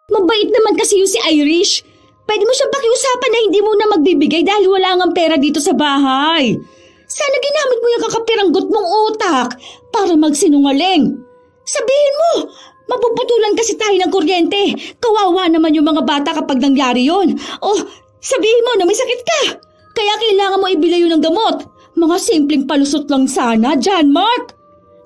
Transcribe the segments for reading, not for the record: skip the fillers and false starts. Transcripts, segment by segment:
Mabait naman kasi yung si Irish. Pwede mo siyang pakiusapan na hindi mo na magbibigay dahil wala ngang pera dito sa bahay. Sana ginamit mo yung kakapiranggot mong utak para magsinungaling. Sabihin mo, mapuputulan kasi tayo ng kuryente. Kawawa naman yung mga bata kapag nangyari yun. O sabihin mo na may sakit ka. Kaya kailangan mo ibili yun ng gamot. Mga simpleng palusot lang sana, John Mark.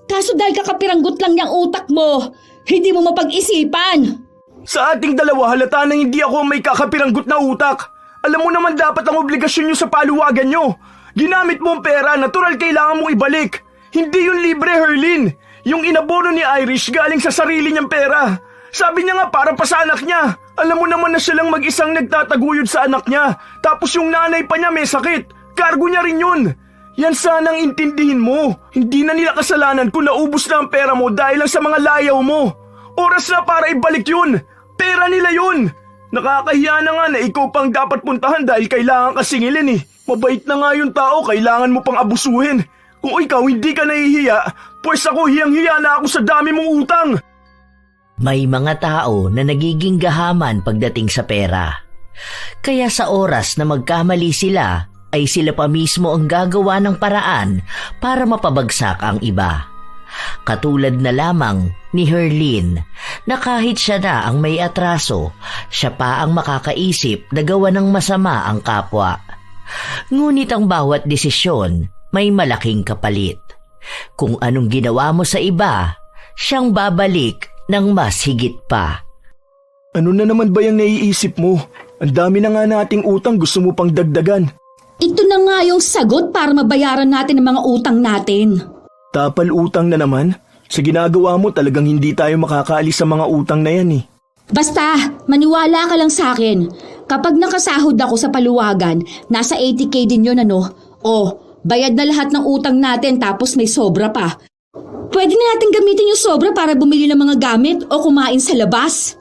Kaso dahil kakapiranggot lang yung utak mo, hindi mo mapag-isipan. Sa ating dalawa halata na hindi ako may kakapiranggot na utak. Alam mo naman dapat ang obligasyon nyo sa paluwagan nyo. Ginamit mo ang pera, natural kailangan mong ibalik. Hindi yun libre, Herlin. Yung inabono ni Irish galing sa sarili niyang pera. Sabi niya nga para pa sa anak niya. Alam mo naman na siya lang mag-isang nagtataguyod sa anak niya. Tapos yung nanay pa niya may sakit. Kargo niya rin yun. Yan sanang intindihin mo. Hindi na nila kasalanan kung naubos na ang pera mo dahil lang sa mga layaw mo. Oras na para ibalik yun. Pera nila yun. Nakakahiya na nga na ikaw pang dapat puntahan dahil kailangan ka singilin eh. Mabait na nga yung tao, kailangan mo pang abusuhin. Kung ikaw hindi ka nahihiya, pues ako hiyang-hiya na ako sa dami mong utang. May mga tao na nagiging gahaman pagdating sa pera. Kaya sa oras na magkamali sila, ay sila pa mismo ang gagawa ng paraan para mapabagsak ang iba. Katulad na lamang ni Herlin na kahit siya na ang may atraso, siya pa ang makakaisip na gawa ng masama ang kapwa. Ngunit ang bawat desisyon may malaking kapalit. Kung anong ginawa mo sa iba, siyang babalik ng mas higit pa. Ano na naman ba yung naiisip mo? Ang dami na nga nating utang, gusto mo pang dagdagan. Ito na nga yung sagot para mabayaran natin ang mga utang natin. Tapal utang na naman? Sa ginagawa mo talagang hindi tayo makakaalis sa mga utang na yan eh. Basta, maniwala ka lang sa akin. Kapag nakasahod ako sa paluwagan, nasa 80K din yun ano? O, bayad na lahat ng utang natin tapos may sobra pa. Pwede na natin gamitin yung sobra para bumili ng mga gamit o kumain sa labas.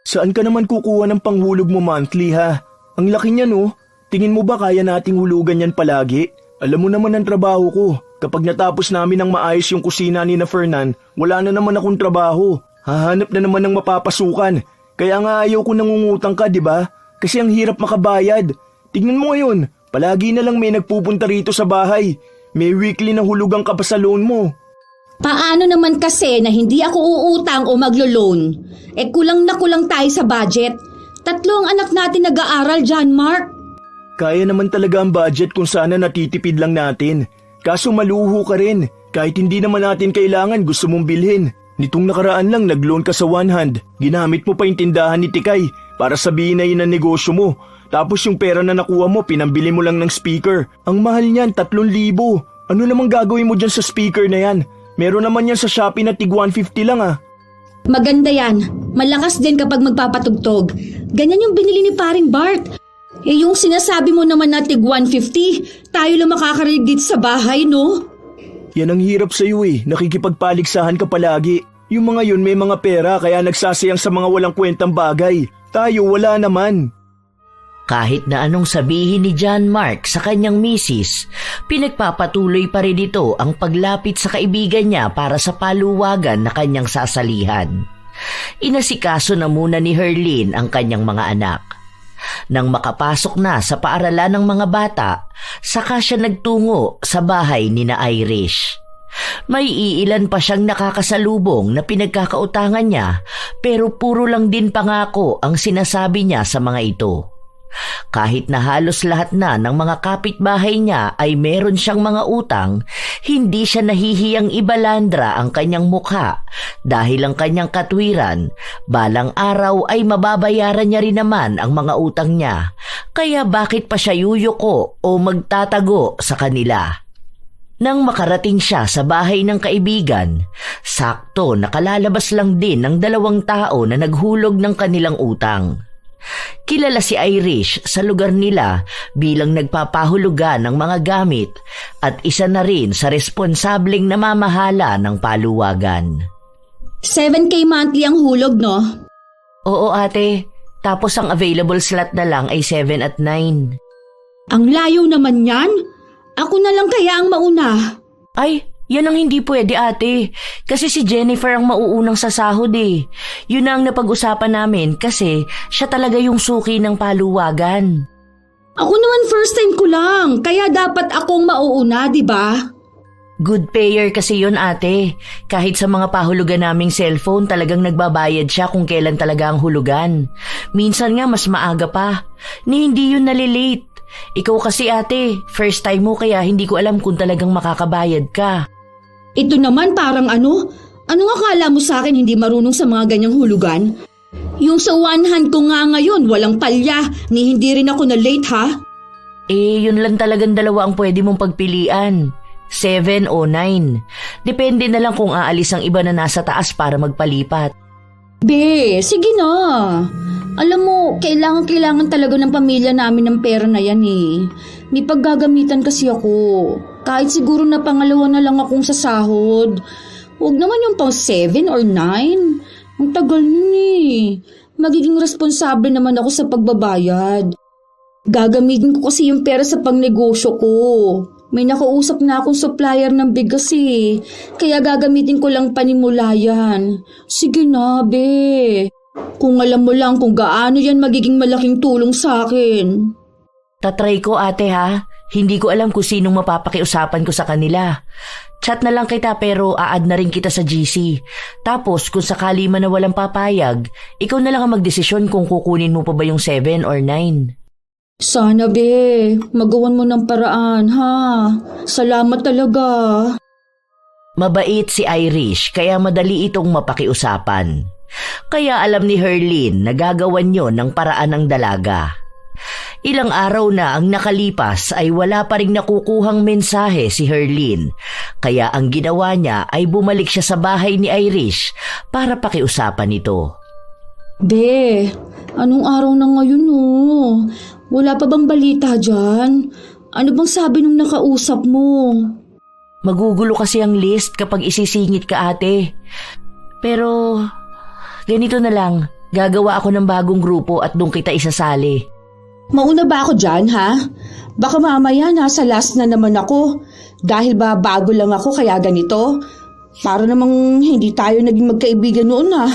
Saan ka naman kukuha ng panghulog mo monthly ha? Ang laki niya no? Tingin mo ba kaya nating hulugan yan palagi? Alam mo naman ang trabaho ko. Kapag natapos namin ng maayos yung kusina ni na Fernan, wala na naman akong trabaho. Hahanap na naman ng mapapasukan. Kaya nga ayaw ko nangungutang ka, di ba? Kasi ang hirap makabayad. Tingnan mo ngayon, palagi na lang may nagpupunta rito sa bahay. May weekly na hulugan ka pa sa loan mo. Paano naman kasi na hindi ako uutang o maglo-loan? Kulang na kulang tayo sa budget. 3 ang anak natin nag-aaral, John Mark. Kaya naman talaga ang budget kung sana natitipid lang natin. Kaso maluho ka rin. Kahit hindi naman natin kailangan, gusto mong bilhin. Nitong nakaraan lang nag-loan ka sa one hand. Ginamit mo pa yung tindahan ni Tikay para sabihin na yun ang negosyo mo. Tapos yung pera na nakuha mo, pinambili mo lang ng speaker. Ang mahal niyan, 3,000. Ano namang gagawin mo dyan sa speaker na yan? Meron naman yan sa Shopee na tig 150 lang ah. Maganda yan. Malakas din kapag magpapatugtog. Ganyan yung binili ni paring Bart. Yung sinasabi mo naman na tig 150, tayo lang makakarinig dito sa bahay, no? Yan ang hirap sa'yo eh. Nakikipagpaligsahan ka palagi. Yung mga yun may mga pera kaya nagsasayang sa mga walang kwentang bagay. Tayo wala naman. Kahit na anong sabihin ni John Mark sa kanyang misis, pinagpapatuloy pa rin ito ang paglapit sa kaibigan niya para sa paluwagan na kanyang sasalihan. Inasikaso na muna ni Herlin ang kanyang mga anak. Nang makapasok na sa paaralan ng mga bata, saka siya nagtungo sa bahay ni na Irish. May iilan pa siyang nakakasalubong na pinagkakautangan niya pero puro lang din pangako ang sinasabi niya sa mga ito. Kahit na halos lahat na ng mga kapitbahay niya ay meron siyang mga utang, hindi siya nahihiyang ibalandra ang kanyang mukha dahil ang kanyang katwiran, balang araw ay mababayaran niya rin naman ang mga utang niya, kaya bakit pa siya yuyuko o magtatago sa kanila? Nang makarating siya sa bahay ng kaibigan, sakto nakalalabas lang din ng 2 tao na naghulog ng kanilang utang. Kilala si Irish sa lugar nila bilang nagpapahulugan ng mga gamit at isa na rin sa responsableng namamahala ng paluwagan. 7K monthly ang hulog, no? Oo ate, tapos ang available slot na lang ay 7 at 9. Ang layo naman yan. Ako na lang kaya ang mauna. Ay, Yan ang hindi pwede, ate. Kasi si Jennifer ang mauunang sasahod eh. Yun ang napag-usapan namin kasi siya talaga yung suki ng paluwagan. Ako naman first time ko lang, kaya dapat akong mauuna, di ba? Good payer kasi yun, ate. Kahit sa mga pahulugan naming cellphone, talagang nagbabayad siya kung kailan talaga ang hulugan. Minsan nga mas maaga pa. Ni hindi yun nalilate. Ikaw kasi, ate, first time mo kaya hindi ko alam kung talagang makakabayad ka. Ito naman parang ano? Anong akala mo sa akin hindi marunong sa mga ganyang hulugan? Yung sa one hand ko nga ngayon, walang palya, ni hindi rin ako na late ha? Yun lang talagang dalawa ang pwede mong pagpilian. 7 o 9. Depende na lang kung aalis ang iba na nasa taas para magpalipat. Be, sige na. Alam mo, kailangan talaga ng pamilya namin ng pera na yan eh. May paggagamitan kasi ako. Kahit siguro na pangalawa na lang akong sasahod. Huwag naman yung pang 7 or 9. Ang tagal nun eh. Magiging responsable naman ako sa pagbabayad. Gagamitin ko kasi yung pera sa pangnegosyo ko. May nakausap na akong supplier ng bigas eh. Kaya gagamitin ko lang panimulayan. Sige na, be. Kung alam mo lang kung gaano yan magiging malaking tulong sa akin. Tatry ko, ate, ha? Hindi ko alam kung sinong mapapakiusapan ko sa kanila. Chat na lang kita pero a-add na rin kita sa GC. Tapos kung sakali man na walang papayag, ikaw na lang ang magdesisyon kung kukunin mo pa ba yung 7 or 9. Sana, be. Magawan mo ng paraan, ha? Salamat talaga. Mabait si Irish kaya madali itong mapakiusapan. Kaya alam ni Herlin na gagawan yon ng paraan ng dalaga. Ilang araw na ang nakalipas ay wala pa ring nakukuhang mensahe si Herlin. Kaya ang ginawa niya ay bumalik siya sa bahay ni Irish para pakiusapan ito. Be, anong araw na ngayon oh? Wala pa bang balita dyan? Ano bang sabi nung nakausap mo? Magugulo kasi ang list kapag isisingit ka, ate. Pero ganito na lang, gagawa ako ng bagong grupo at doon kita isasali. Mauna ba ako dyan, ha? Baka mamaya nasa last na naman ako. Dahil ba bago lang ako kaya ganito? Para namang hindi tayo naging magkaibigan noon, ha?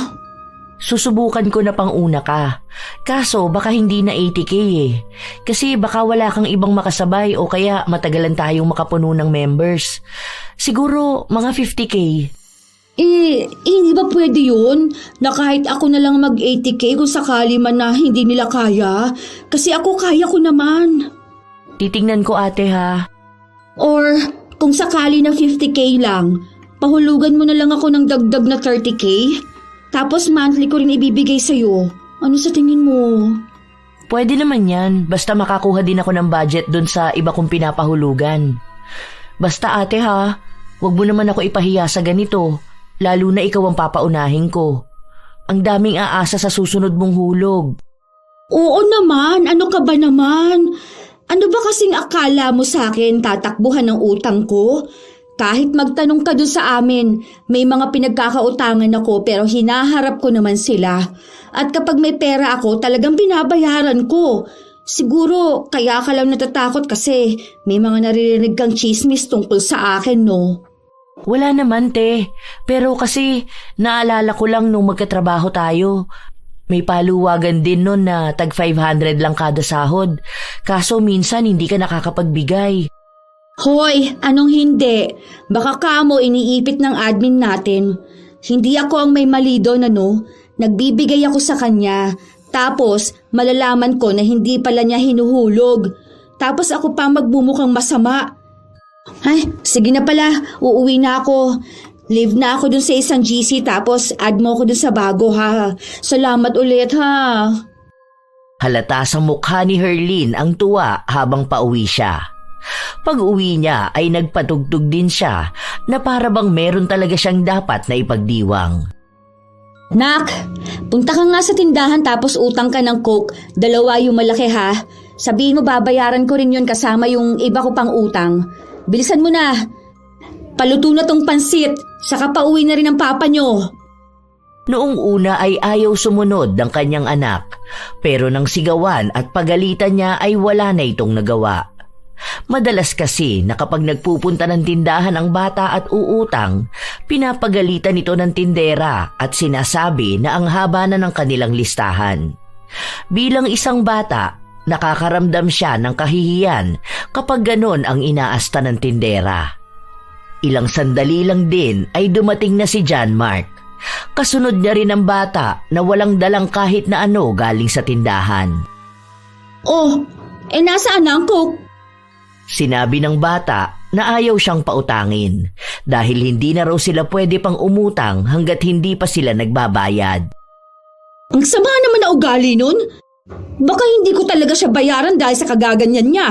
Susubukan ko na pang una ka. Kaso baka hindi na 80k eh. Kasi baka wala kang ibang makasabay o kaya matagalan tayong makapuno ng members. Siguro mga 50k. Hindi ba pwede yun? Na kahit ako na lang mag-80k kung sakali man na hindi nila kaya? Kasi ako kaya ko naman. Titingnan ko, ate, ha? Or kung sakali na 50k lang, pahulugan mo na lang ako ng dagdag na 30k? Tapos monthly ko rin ibibigay sa'yo. Ano sa tingin mo? Pwede naman yan. Basta makakuha din ako ng budget dun sa iba kong pinapahulugan. Basta, ate, ha? Huwag mo naman ako ipahiya sa ganito. Lalo na ikaw ang papaunahin ko. Ang daming aasa sa susunod mong hulog. Oo naman. Ano ka ba naman? Ano ba kasing akala mo sa akin tatakbuhan ng utang ko? Kahit magtanong ka doon sa amin, may mga pinagkakautangan ako pero hinaharap ko naman sila. At kapag may pera ako, talagang binabayaran ko. Siguro kaya ka lang natatakot kasi may mga naririnig kang chismis tungkol sa akin, no? Wala naman, te. Pero kasi naalala ko lang nung magkatrabaho tayo. May paluwagan din nun na tag 500 lang kada sahod. Kaso minsan hindi ka nakakapagbigay. Hoy, anong hindi? Baka kamo iniipit ng admin natin. Hindi ako ang may mali doon, ano? Nagbibigay ako sa kanya. Tapos, malalaman ko na hindi pala niya hinuhulog. Tapos ako pa magbumukhang masama. Ay, sige na pala. Uuwi na ako. Leave na ako dun sa isang GC tapos add mo ako dun sa bago, ha? Salamat ulit, ha? Halata sa mukha ni Herlin ang tuwa habang pauwi siya. Pag-uwi niya ay nagpatugtog din siya na para bang meron talaga siyang dapat na ipagdiwang. Nak, punta ka nga sa tindahan tapos utang ka ng Coke. 2 yung malaki, ha? Sabihin mo babayaran ko rin yun kasama yung iba ko pang utang. Bilisan mo na. Paluto na tong pansit. Saka pauwi na rin ang papa nyo. Noong una ay ayaw sumunod ng kanyang anak. Pero nang sigawan at pagalitan niya ay wala na itong nagawa. Madalas kasi na kapag nagpupunta ng tindahan ang bata at uutang, pinapagalitan ito ng tindera at sinasabi na ang haba na ng kanilang listahan. Bilang isang bata, nakakaramdam siya ng kahihiyan kapag ganon ang inaasta ng tindera. Ilang sandali lang din ay dumating na si John Mark. Kasunod niya rin ang bata na walang dalang kahit na ano galing sa tindahan. Oh, nasaan na ang Coke? Sinabi ng bata na ayaw siyang pautangin dahil hindi na raw sila pwede pang umutang hanggat hindi pa sila nagbabayad. Ang sama naman na ugali nun. Baka hindi ko talaga siya bayaran dahil sa kagaganyan niya.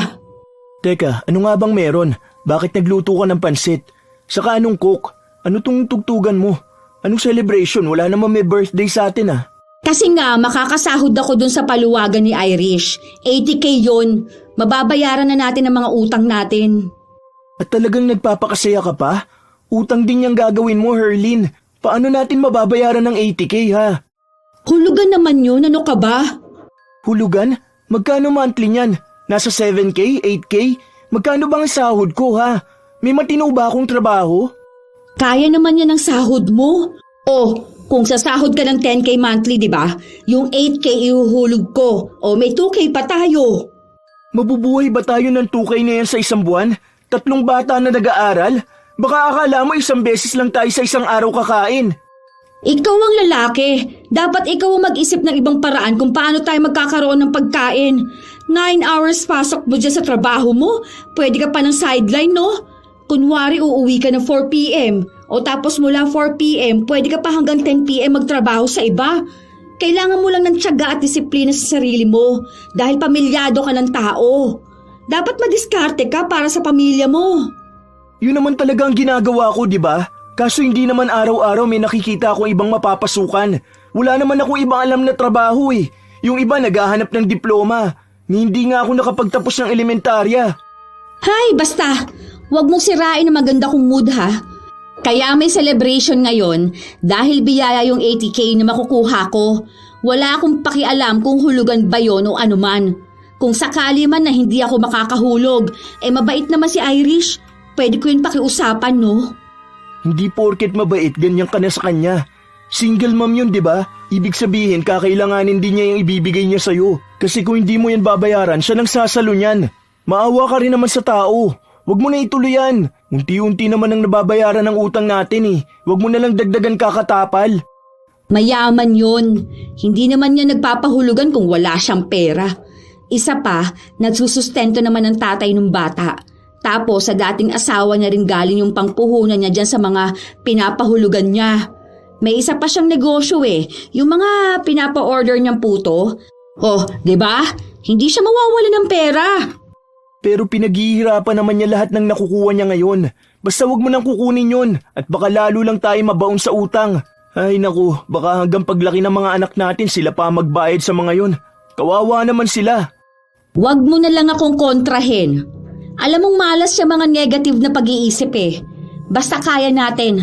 Teka, ano nga bang meron? Bakit nagluto ka ng pansit? Saka anong Coke? Ano tong tugtugan mo? Anong celebration? Wala naman may birthday sa atin ah. Kasi nga, makakasahod ako dun sa paluwagan ni Irish. 80K yun. Mababayaran na natin ang mga utang natin. At talagang nagpapakasaya ka pa? Utang din yung gagawin mo, Herlin. Paano natin mababayaran ng 80K ha? Hulugan naman yun, ano ka ba? Hulugan? Magkano monthly niyan? Nasa 7K? 8K? Magkano bang sahod ko ha? May matino ba akong trabaho? Kaya naman yan ang sahod mo. Oh, kung sasahod ka ng 10K monthly, di ba? Yung 8K ihuhulog ko. O may 2K pa tayo. Mabubuhay ba tayo ng 2K na yan sa isang buwan? 3 bata na nag-aaral? Baka akala mo isang beses lang tayo sa isang araw kakain. Ikaw ang lalaki. Dapat ikaw ang mag-isip ng ibang paraan kung paano tayo magkakaroon ng pagkain. 9 hours pasok mo dyan sa trabaho mo. Pwede ka pa ng sideline, no? Kunwari uuwi ka ng 4 p.m. O tapos mula 4 p.m. pwede ka pa hanggang 10 p.m. magtrabaho sa iba. Kailangan mo lang ng tiyaga at disiplina sa sarili mo dahil pamilyado ka ng tao. Dapat madiskarte ka para sa pamilya mo. Yun naman talaga ang ginagawa ko, di ba? Kaso hindi naman araw-araw may nakikita akong ibang mapapasukan. Wala naman akong ibang alam na trabaho eh. Yung iba naghahanap ng diploma. Hindi nga ako nakapagtapos ng elementarya. Hay, basta. Huwag mong sirain ang maganda kong mood ha. Kaya may celebration ngayon dahil biyaya yung 80K na makukuha ko. Wala akong pakialam kung hulugan ba yon o anuman. Kung sakali man na hindi ako makakahulog, mabait naman si Irish. Pwede ko yun pakiusapan, no? Hindi porket mabait, ganyan ka na sa kanya. Single mom yun, di ba? Ibig sabihin, kakailanganin din niya yung ibibigay niya sa'yo. Kasi kung hindi mo yan babayaran, siya nang sasalo niyan. Maawa ka rin naman sa tao. Huwag mo na ituloy yan. Unti-unti naman ang nababayaran ng utang natin eh. Huwag mo na lang dagdagan kakatapal. Mayaman yun. Hindi naman niya nagpapahulugan kung wala siyang pera. Isa pa, nagsusustento naman ng tatay ng bata. Tapos sa dating asawa niya rin galing yung pangpuhunan niya dyan sa mga pinapahulugan niya. May isa pa siyang negosyo eh. Yung mga pinapa-order niyang puto. Oh, di ba? Hindi siya mawawala ng pera. Pero pinaghihirapan naman niya lahat ng nakukuha niya ngayon. Basta wag mo nang kukunin yun at baka lalo lang tayo mabaon sa utang. Ay naku, baka hanggang paglaki ng mga anak natin sila pa magbayad sa mga yun. Kawawa naman sila. Wag mo na lang akong kontrahin. Alam mong malas siya mga negative na pag-iisip eh. Basta kaya natin.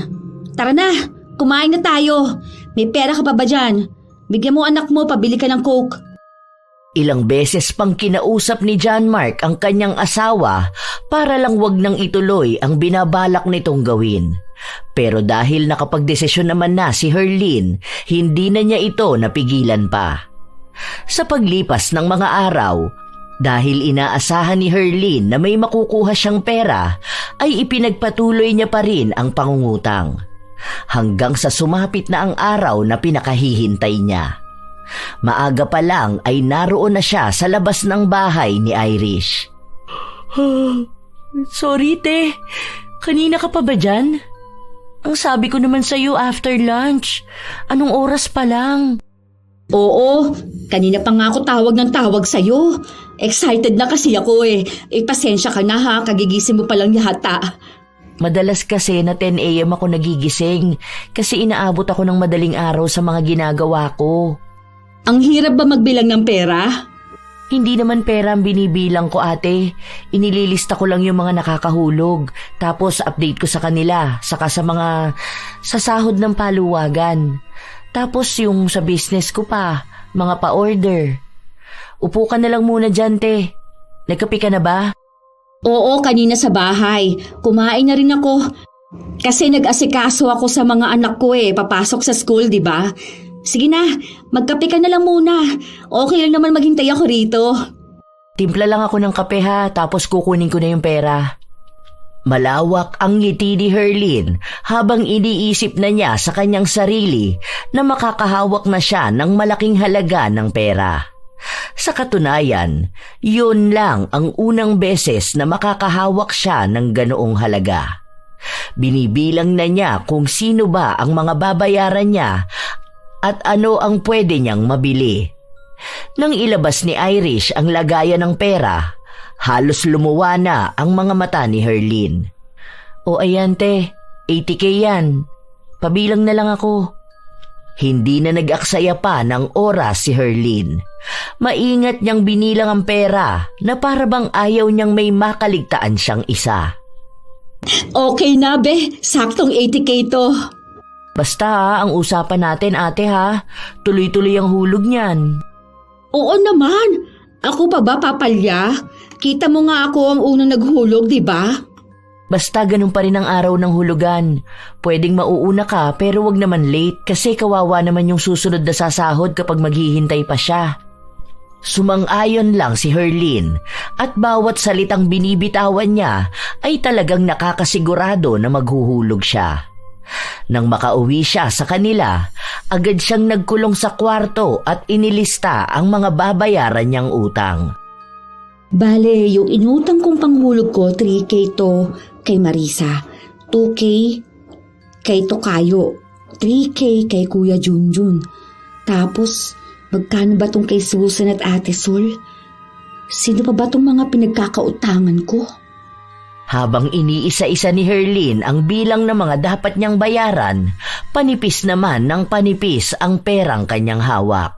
Tara na, kumain na tayo. May pera ka pa ba dyan? Bigyan mo anak mo, pabili ka ng Coke. Ilang beses pang kinausap ni John Mark ang kanyang asawa para lang wag nang ituloy ang binabalak nitong gawin. Pero dahil nakapagdesisyon naman na si Herlin, hindi na niya ito napigilan pa. Sa paglipas ng mga araw, dahil inaasahan ni Herlin na may makukuha siyang pera, ay ipinagpatuloy niya pa rin ang pangungutang. Hanggang sa sumapit na ang araw na pinakahihintay niya. Maaga pa lang ay naroon na siya sa labas ng bahay ni Irish. Sorry, te. Kanina ka pa ba dyan? Ang sabi ko naman sa'yo after lunch. Anong oras pa lang? Oo, kanina pa nga ako tawag ng tawag sa'yo. Excited na kasi ako eh. Pasensya ka na ha, kagigising mo pa lang yata. Madalas kasi na 10 a.m. ako nagigising kasi inaabot ako ng madaling araw sa mga ginagawa ko. Ang hirap ba magbilang ng pera? Hindi naman pera ang binibilang ko, ate. Inililista ko lang yung mga nakakahulog. Tapos update ko sa kanila, saka sa mga sasahod ng paluwagan. Tapos yung sa business ko pa, mga pa-order. Upo ka na lang muna dyan, te. Nagkape ka na ba? Oo, kanina sa bahay. Kumain na rin ako. Kasi nag-asikaso ako sa mga anak ko papasok sa school, di ba? Sige na, magkape ka na lang muna. Okay lang naman maghintay ako rito. Timpla lang ako ng kape ha, tapos kukunin ko na yung pera. Malawak ang ngiti ni Herlin habang iniisip na niya sa kanyang sarili na makakahawak na siya ng malaking halaga ng pera. Sa katunayan, yun lang ang unang beses na makakahawak siya ng ganoong halaga. Binibilang na niya kung sino ba ang mga babayaran niya at ano ang pwede niyang mabili. Nang ilabas ni Irish ang lagayan ng pera, halos lumuwa na ang mga mata ni Herlin. O ayan te, 80K yan. Pabilang na lang ako. Hindi na nag-aksaya pa ng oras si Herlin. Maingat niyang binilang ang pera na para bang ayaw niyang may makaligtaan siyang isa. Okay na be, saktong 80K to. Basta ang usapan natin ate ha, tuloy-tuloy ang hulog niyan. Oo naman, ako pa ba papalya? Kita mo nga ako ang unang naghulog, di ba? Basta ganun pa rin ang araw ng hulugan. Pwedeng mauuna ka pero wag naman late kasi kawawa naman yung susunod na sasahod kapag maghihintay pa siya. Sumang-ayon lang si Herlin at bawat salitang binibitawan niya ay talagang nakakasigurado na maghuhulog siya. Nang makauwi siya sa kanila, agad siyang nagkulong sa kwarto at inilista ang mga babayaran niyang utang. Bale, yung inutang kong panghulog ko, 3K to kay Marisa, 2K kay Tokayo, 3K kay Kuya Junjun. Tapos, magkano ba tong kay Susan at Ate Sol? Sino pa ba tong mga pinagkakautangan ko? Habang iniisa-isa ni Herlin ang bilang ng mga dapat niyang bayaran, panipis naman ng panipis ang perang kanyang hawak.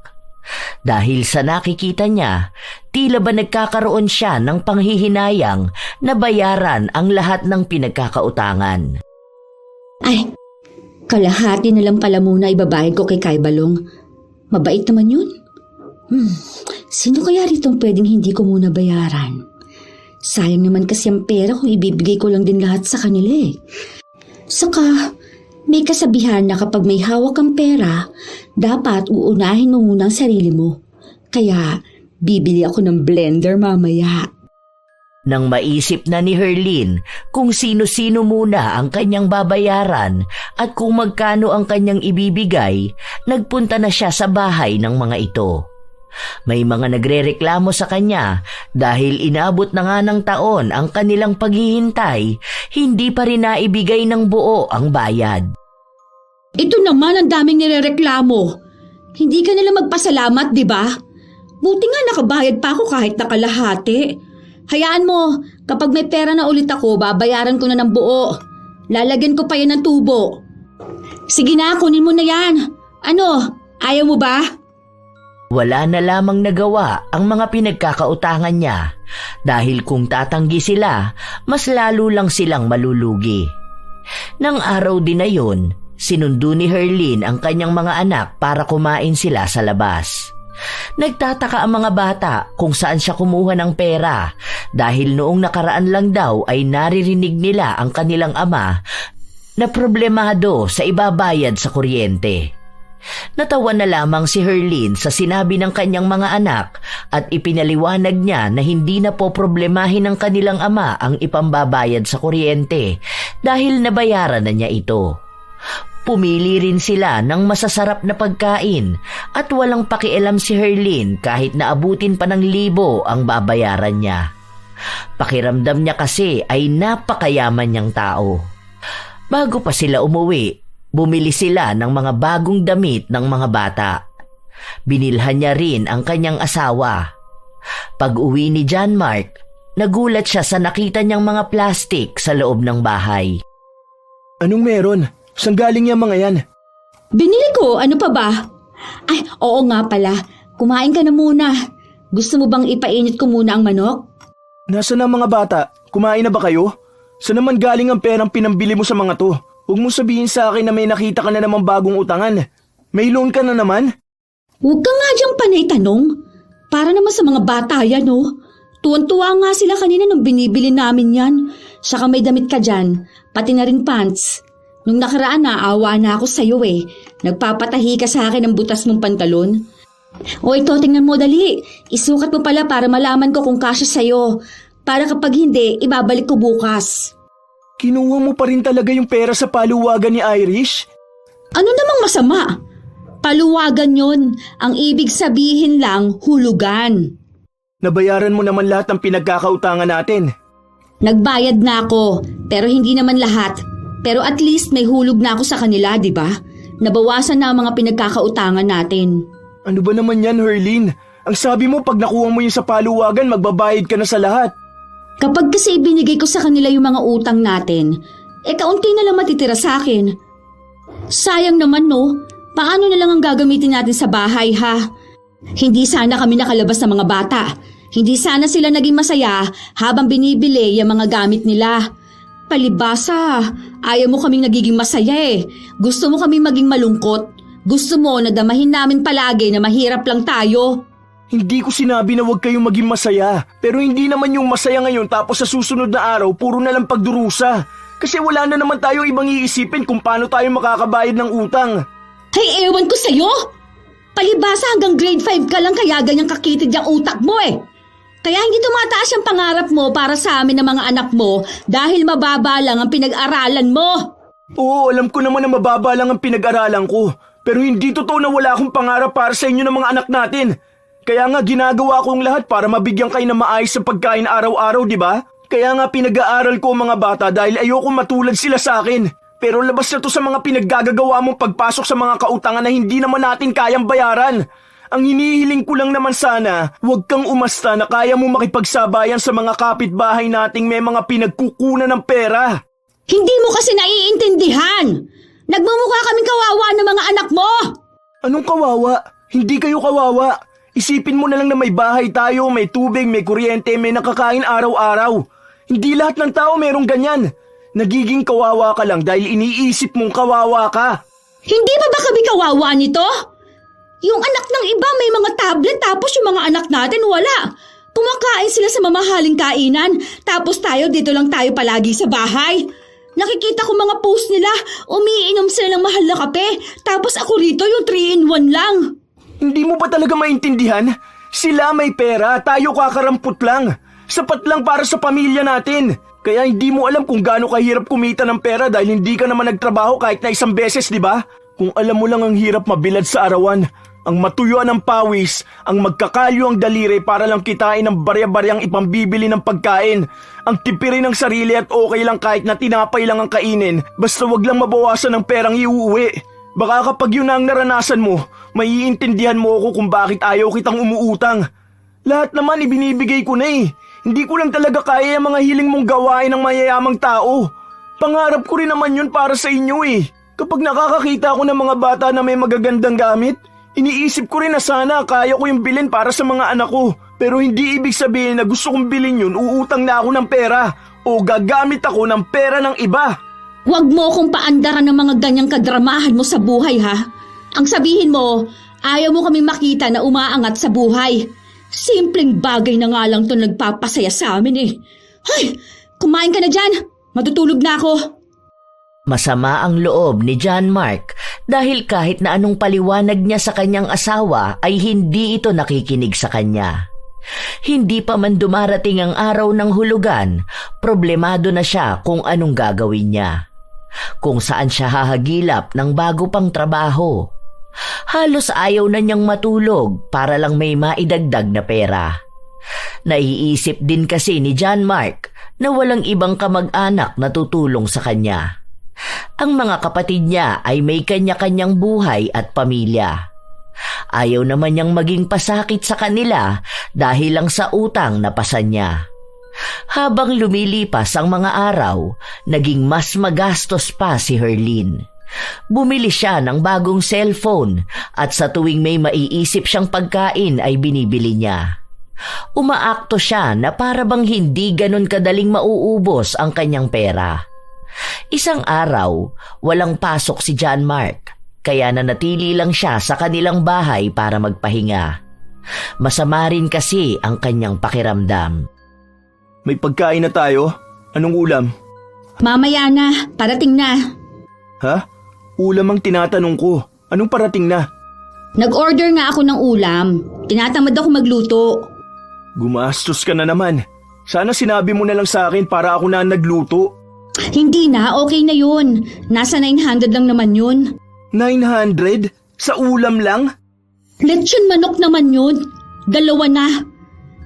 Dahil sa nakikita niya, tila ba nagkakaroon siya ng panghihinayang na bayaran ang lahat ng pinagkakautangan. Ay, kalahati na lang pala muna ibabayad ko kay Kaybalong. Mabait naman yun. Sino kaya rito pwedeng hindi ko muna bayaran? Sayang naman kasi ang pera kung ibibigay ko lang din lahat sa kanila Saka, may kasabihan na kapag may hawak kang pera, dapat uunahin mo muna ang sarili mo. Kaya, bibili ako ng blender mamaya. Nang maisip na ni Herlin kung sino-sino muna ang kanyang babayaran at kung magkano ang kanyang ibibigay, nagpunta na siya sa bahay ng mga ito. May mga nagrereklamo sa kanya dahil inabot na nga ng taon ang kanilang paghihintay, hindi pa rin naibigay ng buo ang bayad. Ito naman ang daming nirereklamo. Hindi ka nila magpasalamat, di ba? Buti nga nakabayad pa ako kahit nakalahati. Hayaan mo, kapag may pera na ulit ako, babayaran ko na ng buo. Lalagyan ko pa yan ng tubo. Sige na, kunin mo na yan. Ano, ayaw mo ba? Wala na lamang nagawa ang mga pinagkakautangan niya dahil kung tatanggi sila, mas lalo lang silang malulugi. Nang araw din na yun, sinundo ni Herlin ang kanyang mga anak para kumain sila sa labas. Nagtataka ang mga bata kung saan siya kumuha ng pera dahil noong nakaraan lang daw ay naririnig nila ang kanilang ama na problemado sa ibabayad sa kuryente. Natawa na lamang si Herlin sa sinabi ng kanyang mga anak at ipinaliwanag niya na hindi na po problemahin ng kanilang ama ang ipambabayad sa kuryente dahil nabayaran na niya ito. Pumili rin sila ng masasarap na pagkain at walang pakialam si Herlin kahit naabutin pa ng 1,000 ang babayaran niya. Pakiramdam niya kasi ay napakayaman niyang tao. Bago pa sila umuwi, bumili sila ng mga bagong damit ng mga bata. Binilhan niya rin ang kanyang asawa. Pag-uwi ni John Mark, nagulat siya sa nakita niyang mga plastik sa loob ng bahay. Anong meron? Saan galing yung mga yan? Binili ko, ano pa ba? Ay, oo nga pala. Kumain ka na muna. Gusto mo bang ipainit ko muna ang manok? Nasaan ang mga bata? Kumain na ba kayo? Saan naman galing ang perang pinambili mo sa mga to? Huwag mo sabihin sa akin na may nakita ka na namang bagong utangan. May loan ka na naman? Huwag ka nga diyang panay tanong. Para naman sa mga bata yan, oh. Tuwan-tuwa nga sila kanina nung binibili namin yan. Saka may damit ka dyan, pati na rin pants. Nung nakaraan naawa na ako sa'yo eh. Nagpapatahi ka sa akin ng butas mong pantalon. O ito, tingnan mo dali. Isukat mo pala para malaman ko kung kasya sa'yo. Para kapag hindi, ibabalik ko bukas. Kinuha mo pa rin talaga yung pera sa paluwagan ni Irish? Ano namang masama? Paluwagan yon. Ang ibig sabihin lang, hulugan. Nabayaran mo naman lahat ng pinagkakautangan natin. Nagbayad na ako, pero hindi naman lahat. Pero at least may hulog na ako sa kanila, di ba? Nabawasan na ang mga pinagkakautangan natin. Ano ba naman yan, Herlin? Ang sabi mo, pag nakuha mo yung sa paluwagan, magbabayad ka na sa lahat. Kapag kasi ibinigay ko sa kanila yung mga utang natin, kaunti na lang matitira sa akin. Sayang naman no, paano na lang ang gagamitin natin sa bahay ha? Hindi sana kami nakalabas ng mga bata. Hindi sana sila naging masaya habang binibili yung mga gamit nila. Palibasa, ayaw mo kaming nagiging masaya eh. Gusto mo kaming maging malungkot. Gusto mo na damahin namin palagi na mahirap lang tayo. Hindi ko sinabi na huwag kayong maging masaya. Pero hindi naman yung masaya ngayon tapos sa susunod na araw puro na lang pagdurusa. Kasi wala na naman tayo ibang iisipin kung paano tayo makakabayad ng utang. Ay, ewan ko sa'yo! Palibasa hanggang grade 5 ka lang kaya ganyang kakitid yung utak mo eh. Kaya hindi tumataas yung pangarap mo para sa amin ng mga anak mo dahil mababa lang ang pinag-aralan mo. Oo, alam ko naman na mababa lang ang pinag-aralan ko. Pero hindi totoo na wala akong pangarap para sa inyo ng mga anak natin. Kaya nga ginagawa ko ang lahat para mabigyan kayo ng maayos sa pagkain araw-araw, di ba? Kaya nga pinag-aaral ko ang mga bata dahil ayoko matulad sila sa akin. Pero labas na to sa mga pinaggagawa mong pagpasok sa mga kautangan na hindi naman natin kayang bayaran. Ang hinihiling ko lang naman sana, huwag kang umasta na kaya mo makipagsabayan sa mga kapitbahay nating may mga pinagkukunan ng pera. Hindi mo kasi naiintindihan. Nagmumukha kaming kawawa ng mga anak mo. Anong kawawa? Hindi kayo kawawa. Isipin mo na lang na may bahay tayo, may tubig, may kuryente, may nakakain araw-araw. Hindi lahat ng tao merong ganyan. Nagiging kawawa ka lang dahil iniisip mong kawawa ka. Hindi ba kami kawawa nito? Yung anak ng iba may mga tablet tapos yung mga anak natin wala. Kumakain sila sa mamahaling kainan tapos tayo dito lang tayo palagi sa bahay. Nakikita ko mga post nila, umiinom sila ng mahal na kape tapos ako rito yung 3-in-1 lang. Hindi mo ba talaga maintindihan? Sila may pera, tayo kakarampot lang. Sapat lang para sa pamilya natin. Kaya hindi mo alam kung gaano kahirap kumita ng pera dahil hindi ka naman nagtrabaho kahit na isang beses, di ba? Kung alam mo lang ang hirap mabilad sa arawan, ang matuyuan ng pawis, ang magkakalyo ang daliri para lang kitain ng barya-baryang ipambibili ng pagkain, ang tipirin ng sarili at okay lang kahit na tinapay lang ang kainin, basta wag lang mabawasan ng perang iuuwi. Baka kapag yun ang naranasan mo, maiintindihan mo ako kung bakit ayaw kitang umuutang. Lahat naman ibinibigay ko na eh. Hindi ko lang talaga kaya ang mga hiling mong gawain ng mayayamang tao. Pangarap ko rin naman yun para sa inyo eh. Kapag nakakakita ako ng mga bata na may magagandang gamit, iniisip ko rin na sana kaya ko yung bilhin para sa mga anak ko. Pero hindi ibig sabihin na gusto kong bilhin yun, uutang na ako ng pera o gagamit ako ng pera ng iba. Huwag mo akong paandaran ng mga ganyang kadramahan mo sa buhay ha. Ang sabihin mo, ayaw mo kaming makita na umaangat sa buhay. Simpleng bagay na nga lang ito nagpapasaya sa amin eh. Ay, kumain ka na dyan. Matutulog na ako. Masama ang loob ni John Mark dahil kahit na anong paliwanag niya sa kanyang asawa ay hindi ito nakikinig sa kanya. Hindi pa man dumarating ang araw ng hulugan, problemado na siya kung anong gagawin niya. Kung saan siya hahagilap ng bago pang trabaho. Halos ayaw na niyang matulog para lang may maidagdag na pera. Naiisip din kasi ni John Mark na walang ibang kamag-anak na tutulong sa kanya. Ang mga kapatid niya ay may kanya-kanyang buhay at pamilya. Ayaw naman niyang maging pasakit sa kanila dahil lang sa utang na pasan niya. Habang lumilipas ang mga araw, naging mas magastos pa si Herlin. Bumili siya ng bagong cellphone at sa tuwing may maiisip siyang pagkain ay binibili niya. Umaakto siya na para bang hindi ganon kadaling mauubos ang kanyang pera. Isang araw, walang pasok si John Mark, kaya nanatili lang siya sa kanilang bahay para magpahinga. Masama rin kasi ang kanyang pakiramdam. May pagkain na tayo? Anong ulam? Mamaya na, parating na. Ha? Ulam ang tinatanong ko. Anong parating na? Nag-order nga ako ng ulam. Tinatamad ako magluto. Gumastos ka na naman. Sana sinabi mo na lang sa akin para ako na nagluto. Hindi na, okay na yun. Nasa 900 lang naman yun. 900? Sa ulam lang? Lechon manok naman yun. 2 na.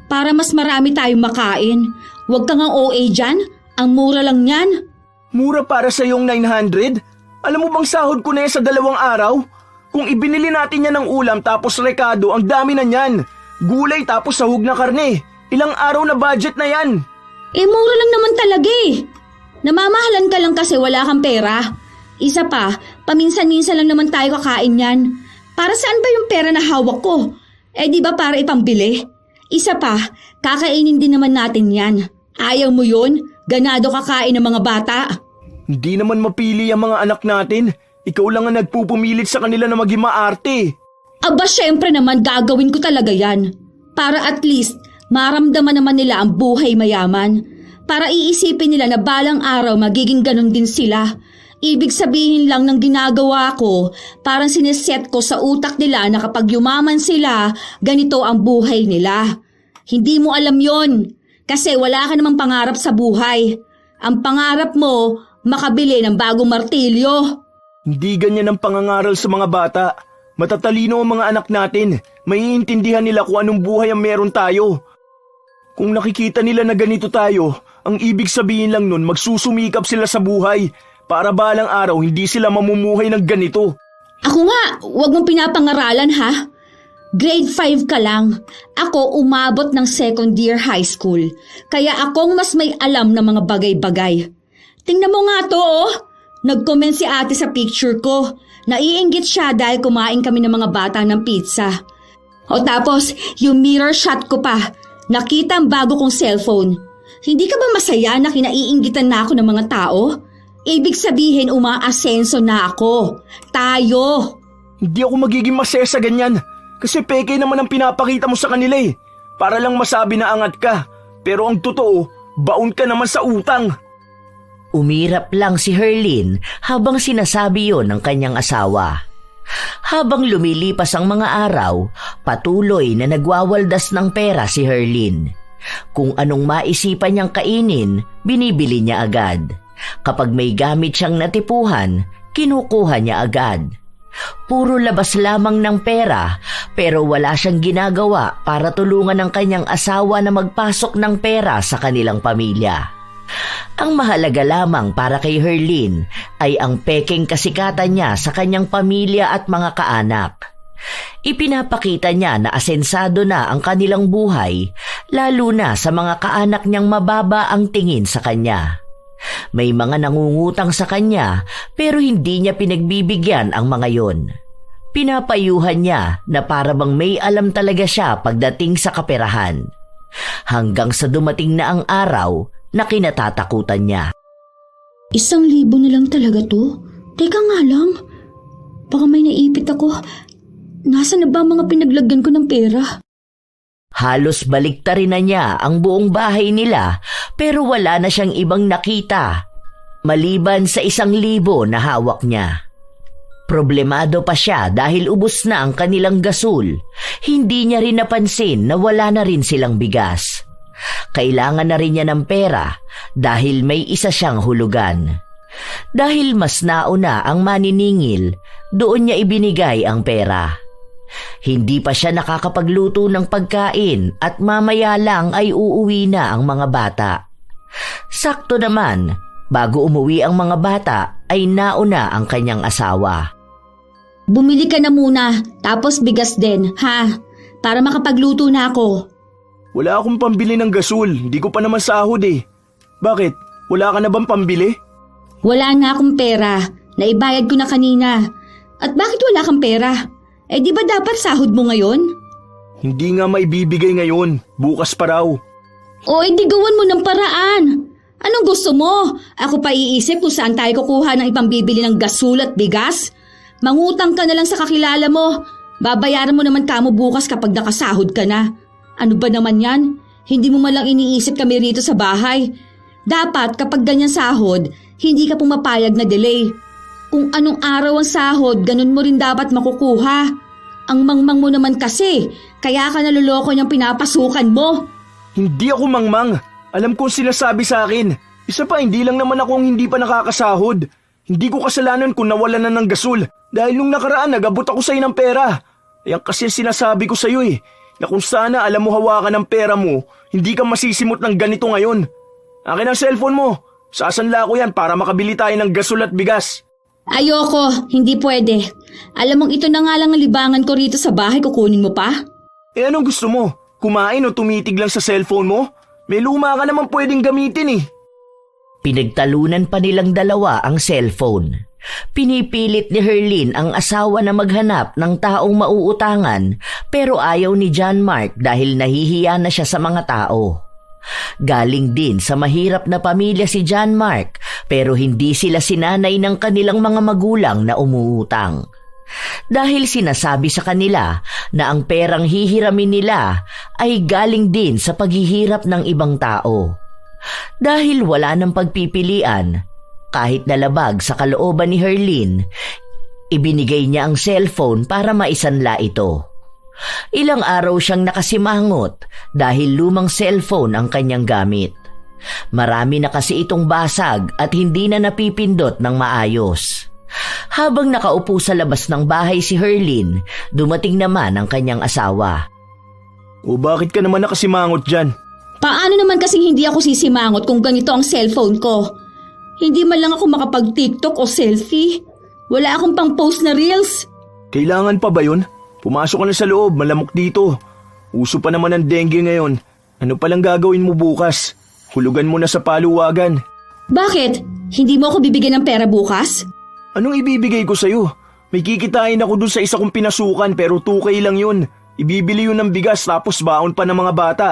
Para mas marami tayong makain. Huwag kang ang OA dyan. Ang mura lang yan. Mura para sa yung 900? Alam mo bang sahod ko na yan sa 2 araw? Kung ibinili natin yan ng ulam tapos rekado, ang dami na yan. Gulay tapos sahog na karne. Ilang araw na budget na yan. Mura lang naman talaga eh. Namamahalan ka lang kasi wala kang pera. Isa pa, paminsan-minsan lang naman tayo kakain yan. Para saan ba yung pera na hawak ko? Di ba para ipambili? Isa pa, kakainin din naman natin yan. Ayaw mo yun? Ganado kakain ng mga bata. Hindi naman mapili ang mga anak natin. Ikaw lang ang nagpupumilit sa kanila na maging maarte. Aba, syempre naman gagawin ko talaga yan. Para at least, maramdaman naman nila ang buhay mayaman. Para iisipin nila na balang araw magiging ganon din sila. Ibig sabihin lang ng ginagawa ko, parang sineset ko sa utak nila na kapag yumaman sila, ganito ang buhay nila. Hindi mo alam yon, kasi wala ka namang pangarap sa buhay. Ang pangarap mo, makabili ng bagong martilyo. Hindi ganyan ang pangangaral sa mga bata. Matatalino ang mga anak natin. Maiintindihan nila kung anong buhay ang meron tayo. Kung nakikita nila na ganito tayo, ang ibig sabihin lang nun magsusumikap sila sa buhay. Para balang araw hindi sila mamumuhay ng ganito. Ako nga, wag mong pinapangaralan ha. Grade 5 ka lang. Ako umabot ng second year high school. Kaya akong mas may alam ng mga bagay-bagay. Tingnan mo nga to oh. Nag-comment si ate sa picture ko. Naiinggit siya dahil kumain kami ng mga bata ng pizza. O tapos, yung mirror shot ko pa. Nakita ang bago kong cellphone. Hindi ka ba masaya na kinaiinggitan na ako ng mga tao? Ibig sabihin umaasenso na ako. Tayo. Hindi ako magiging masaya sa ganyan. Kasi peke naman ang pinapakita mo sa kanila eh. Para lang masabi na angat ka. Pero ang totoo, baon ka naman sa utang. Umirap lang si Herlin habang sinasabi yon ng kanyang asawa. Habang lumilipas ang mga araw, patuloy na nagwawaldas ng pera si Herlin. Kung anong maisipan niyang kainin, binibili niya agad. Kapag may gamit siyang natipuhan, kinukuha niya agad. Puro labas lamang ng pera, pero wala siyang ginagawa para tulungan ang kanyang asawa na magpasok ng pera sa kanilang pamilya. Ang mahalaga lamang para kay Herlin ay ang pekeng kasikatan niya sa kanyang pamilya at mga kaanak. Ipinapakita niya na asensado na ang kanilang buhay, lalo na sa mga kaanak niyang mababa ang tingin sa kanya. May mga nangungutang sa kanya pero hindi niya pinagbibigyan ang mga yon. Pinapayuhan niya na para bang may alam talaga siya pagdating sa kaperahan. Hanggang sa dumating na ang araw na kinatatakutan niya. 1,000 na lang talaga to? Teka nga lang. Baka may naipit ako. Nasaan na ba mga pinaglagyan ko ng pera? Halos baliktarin na niya ang buong bahay nila pero wala na siyang ibang nakita maliban sa 1,000 na hawak niya. Problemado pa siya dahil ubos na ang kanilang gasol. Hindi niya rin napansin na wala na rin silang bigas. Kailangan na rin niya ng pera dahil may isa siyang hulugan. Dahil mas nauna ang maniningil, doon niya ibinigay ang pera. Hindi pa siya nakakapagluto ng pagkain at mamaya lang ay uuwi na ang mga bata. Sakto naman, bago umuwi ang mga bata ay nauna ang kanyang asawa. Bumili ka na muna, tapos bigas din, ha? Para makapagluto na ako. Wala akong pambili ng gasol, hindi ko pa naman sahod eh. Bakit? Wala ka na bang pambili? Wala nga akong pera, naibayad ko na kanina. At bakit wala kang pera? Di ba dapat sahod mo ngayon? Hindi nga maibibigay ngayon, bukas pa raw. Di gawan mo ng paraan. Anong gusto mo? Ako pa iisip kung saan tayo kukuha ng ipambibili ng gasol at bigas? Mangutang ka na lang sa kakilala mo. Babayaran mo naman kamo bukas kapag nakasahod ka na. Ano ba naman yan? Hindi mo malang iniisip kami rito sa bahay. Dapat kapag ganyan sahod, hindi ka pumapayag na delay. Kung anong araw ang sahod, ganun mo rin dapat makukuha. Ang mangmang mo naman kasi, kaya ka naluloko niyang pinapasukan mo. Hindi ako mangmang. Alam ko sinasabi sa akin. Isa pa, hindi lang naman akong hindi pa nakakasahod. Hindi ko kasalanan kung nawalan na ng gasol. Dahil nung nakaraan, nag-abot ako sa'yo ng pera. Ayan kasi sinasabi ko sa'yo na kung sana alam mo hawakan ng pera mo, hindi ka masisimot ng ganito ngayon. Akin ang cellphone mo. Sasanla ko yan para makabili tayo ng gasol at bigas. Ayoko, hindi pwede. Alam mong ito na nga lang ang libangan ko rito sa bahay, kukunin mo pa? Anong gusto mo? Kumain o tumitig lang sa cellphone mo? May luma ka naman pwedeng gamitin Pinagtalunan pa nilang dalawa ang cellphone. Pinipilit ni Herlin ang asawa na maghanap ng taong mauutangan pero ayaw ni John Mark dahil nahihiya na siya sa mga tao. Galing din sa mahirap na pamilya si John Mark pero hindi sila sinanay ng kanilang mga magulang na umuutang. Dahil sinasabi sa kanila na ang perang hihiramin nila ay galing din sa paghihirap ng ibang tao. Dahil wala ng pagpipilian, kahit nalabag sa kalooban ni Herlin, ibinigay niya ang cellphone para maisanla ito. Ilang araw siyang nakasimangot dahil lumang cellphone ang kanyang gamit. Marami na kasi itong basag at hindi na napipindot ng maayos. Habang nakaupo sa labas ng bahay si Herlin, dumating naman ang kanyang asawa. O bakit ka naman nakasimangot dyan? Paano naman kasing hindi ako sisimangot kung ganito ang cellphone ko? Hindi man lang ako makapag-TikTok o selfie. Wala akong pang-post na reels. Kailangan pa ba yun? Pumasok ka na sa loob, malamok dito. Uso pa naman ang dengue ngayon. Ano palang gagawin mo bukas? Hulugan mo na sa paluwagan. Bakit? Hindi mo ako bibigyan ng pera bukas? Anong ibibigay ko sa'yo? May kikitain ako dun sa isa kong pinasukan pero 2K lang yun. Ibibili yun ng bigas tapos baon pa ng mga bata.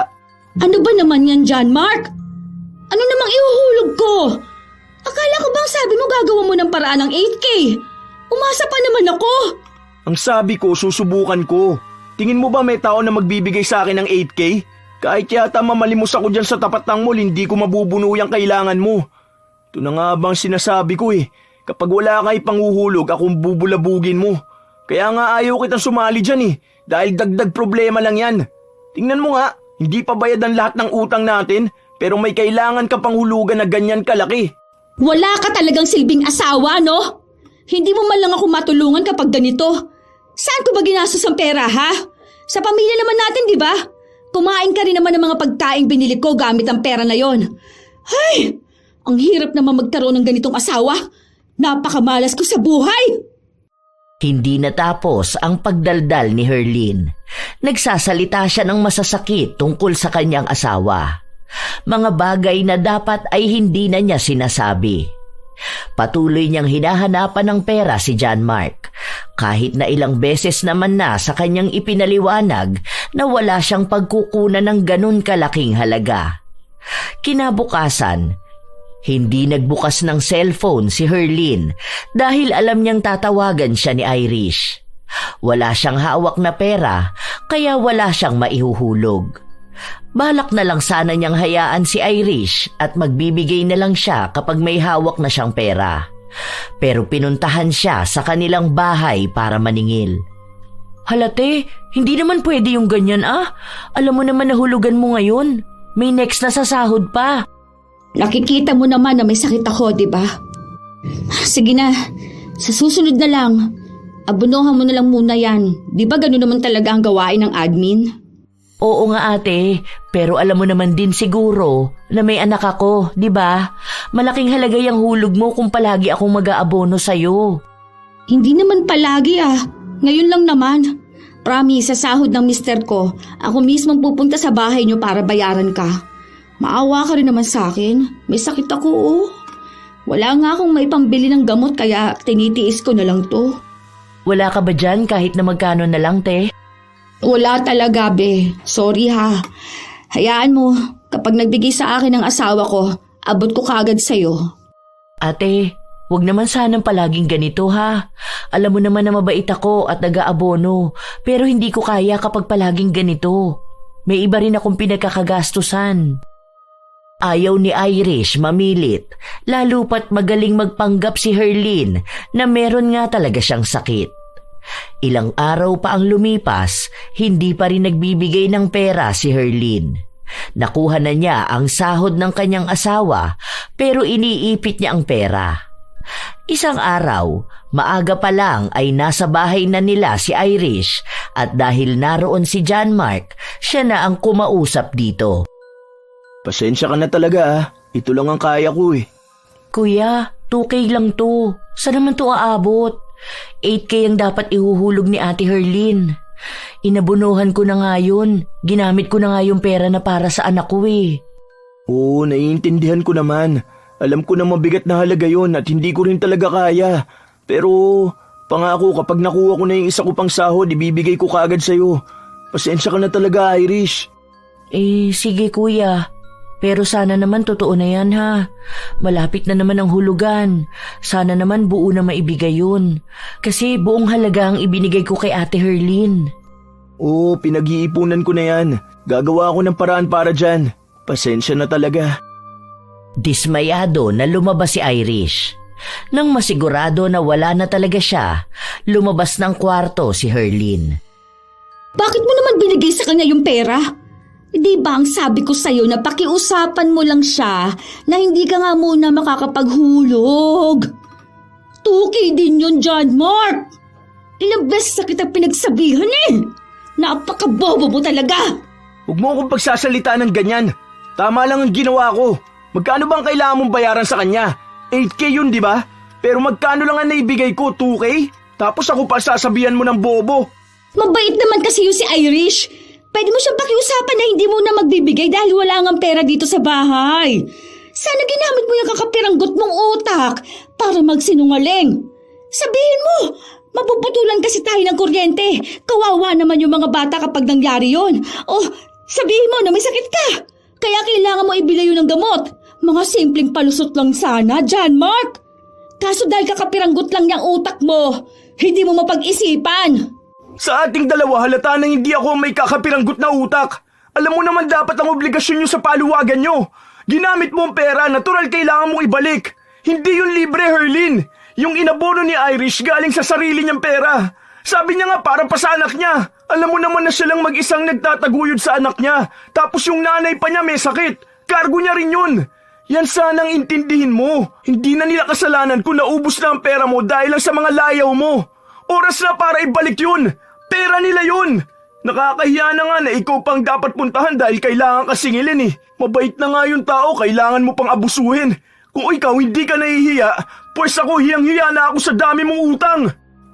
Ano ba naman yan, John Mark? Ano namang ihuhulog ko? Akala ko bang sabi mo gagawa mo ng paraan ng 8K? Umasa pa naman ako. Ang sabi ko, susubukan ko. Tingin mo ba may tao na magbibigay sa akin ng 8K? Kahit yata mamalimos ako dyan sa tapat ng mall, hindi ko mabubuno yung kailangan mo. Ito na nga bang sinasabi ko Kapag wala kay panghuhulog, akong bubulabugin mo. Kaya nga ayaw kitang sumali dyan dahil dagdag problema lang yan. Tingnan mo nga. Hindi pa bayad ang lahat ng utang natin, pero may kailangan ka pang hulugan na ganyan kalaki. Wala ka talagang silbing asawa, no? Hindi mo man lang ako matulungan kapag ganito. Saan ko ba ginastos ang pera, ha? Sa pamilya naman natin, di ba? Kumain ka rin naman ng mga pagkain binili ko gamit ang pera na yon. Ay! Ang hirap naman magkaroon ng ganitong asawa. Napakamalas ko sa buhay! Hindi natapos ang pagdaldal ni Herlin. Nagsasalita siya ng masasakit tungkol sa kanyang asawa. Mga bagay na dapat ay hindi na niya sinasabi. Patuloy niyang hinahanapan ng pera si John Mark. Kahit na ilang beses naman na sa kanyang ipinaliwanag na wala siyang pagkukunan ng ganun kalaking halaga. Kinabukasan, hindi nagbukas ng cellphone si Herlin dahil alam niyang tatawagan siya ni Irish. Wala siyang hawak na pera kaya wala siyang maihuhulog. Balak na lang sana niyang hayaan si Irish at magbibigay na lang siya kapag may hawak na siyang pera. Pero pinuntahan siya sa kanilang bahay para maningil. Halate, hindi naman pwede yung ganyan Alam mo naman nahulugan mo ngayon. May next na sa sahod pa. Nakikita mo naman na may sakit ako, di ba? Sige na, sa susunod na lang, abunuhan mo na lang muna yan. Di ba gano'n naman talaga ang gawain ng admin? Oo nga ate, pero alam mo naman din siguro na may anak ako, di ba? Malaking halaga yung hulog mo kung palagi akong mag-aabono sa'yo. Hindi naman palagi Ngayon lang naman. Promise, sa sahod ng mister ko, ako mismong pupunta sa bahay niyo para bayaran ka. Maawa ka rin naman sa akin. May sakit ako Wala nga akong may pambili ng gamot kaya tinitiis ko na lang to. Wala ka ba dyan kahit na magkano na lang, te? Wala talaga, be. Sorry ha. Hayaan mo, kapag nagbigay sa akin ng asawa ko, abot ko kaagad sa'yo. Ate, Huwag naman sanang palaging ganito ha. Alam mo naman na mabait ako at nag-aabono, pero hindi ko kaya kapag palaging ganito. May iba rin akong pinagkakagastusan. Ayaw ni Irish mamilit, lalo pat magaling magpanggap si Herlin na meron nga talaga siyang sakit. Ilang araw pa ang lumipas, hindi pa rin nagbibigay ng pera si Herlin. Nakuha na niya ang sahod ng kanyang asawa, pero iniipit niya ang pera. Isang araw, maaga pa lang ay nasa bahay na nila si Irish at dahil naroon si John Mark, siya na ang kumausap dito. Pasensya ka na talaga ah. Ito lang ang kaya ko eh. Kuya, 2K lang to. Saan naman to aabot? 8K ang dapat ihuhulog ni Ate Herlin. Inabunuhan ko na nga yun. Ginamit ko na nga yung pera na para sa anak ko eh. Oo, naiintindihan ko naman. Alam ko na mabigat na halaga yun at hindi ko rin talaga kaya. Pero pangako kapag nakuha ko na yung isa ko pang sahod, ibibigay ko kaagad sa'yo. Pasensya ka na talaga, Irish. Sige kuya. Pero sana naman totoo na yan ha. Malapit na naman ang hulugan. Sana naman buo na maibigay yun. Kasi buong halaga ang ibinigay ko kay Ate Herlin. Oo, pinag-iipunan ko na yan. Gagawa ako ng paraan para dyan. Pasensya na talaga. Dismayado na lumabas si Irish. Nang masigurado na wala na talaga siya, lumabas ng kwarto si Herlin. Bakit mo naman binigay sa kanya yung pera? Di ba ang sabi ko sa'yo na pakiusapan mo lang siya na hindi ka nga muna makakapaghulog? 2K din yun, John Mark! Ilang beses na kita pinagsabihan eh! Napakabobo mo talaga! Huwag mo akong pagsasalita ng ganyan. Tama lang ang ginawa ko. Magkano bang kailangan mong bayaran sa kanya? 8K yun, di ba? Pero magkano lang ang naibigay ko, 2K? Tapos ako pa sasabihan mo ng bobo. Mabait naman kasi yung si Irish. Pwede mo siyang pakiusapan na hindi mo na magbibigay dahil wala ngang pera dito sa bahay. Sana ginamit mo yung kakapiranggot mong utak para magsinungaling. Sabihin mo, mapuputulan kasi tayo ng kuryente. Kawawa naman yung mga bata kapag nangyari yun. O sabihin mo na may sakit ka. Kaya kailangan mo ibili yun ng gamot. Mga simpleng palusot lang sana, John Mark. Kaso dahil kakapiranggot lang yung utak mo, hindi mo mapag-isipan. Sa ating dalawa halata na hindi ako may kakapiranggot na utak. Alam mo naman dapat ang obligasyon nyo sa paluwagan nyo. Ginamit mo ang pera, natural kailangan mong ibalik. Hindi yun libre, Herlin. Yung inabono ni Irish galing sa sarili niyang pera. Sabi niya nga para pa sa anak niya. Alam mo naman na siya lang mag-isang nagtataguyod sa anak niya. Tapos yung nanay pa niya may sakit. Kargo niya rin yun. Yan sanang intindihin mo. Hindi na nila kasalanan kung naubos na ang pera mo dahil lang sa mga layaw mo. Oras na para ibalik yun. Pera nila yun. Nakakahiya na nga na ikaw pang dapat puntahan dahil kailangan ka singilin eh. Mabait na nga yung tao, kailangan mo pang abusuhin. Kung ikaw hindi ka nahihiya, pues ako hiyang-hiya na ako sa dami mong utang.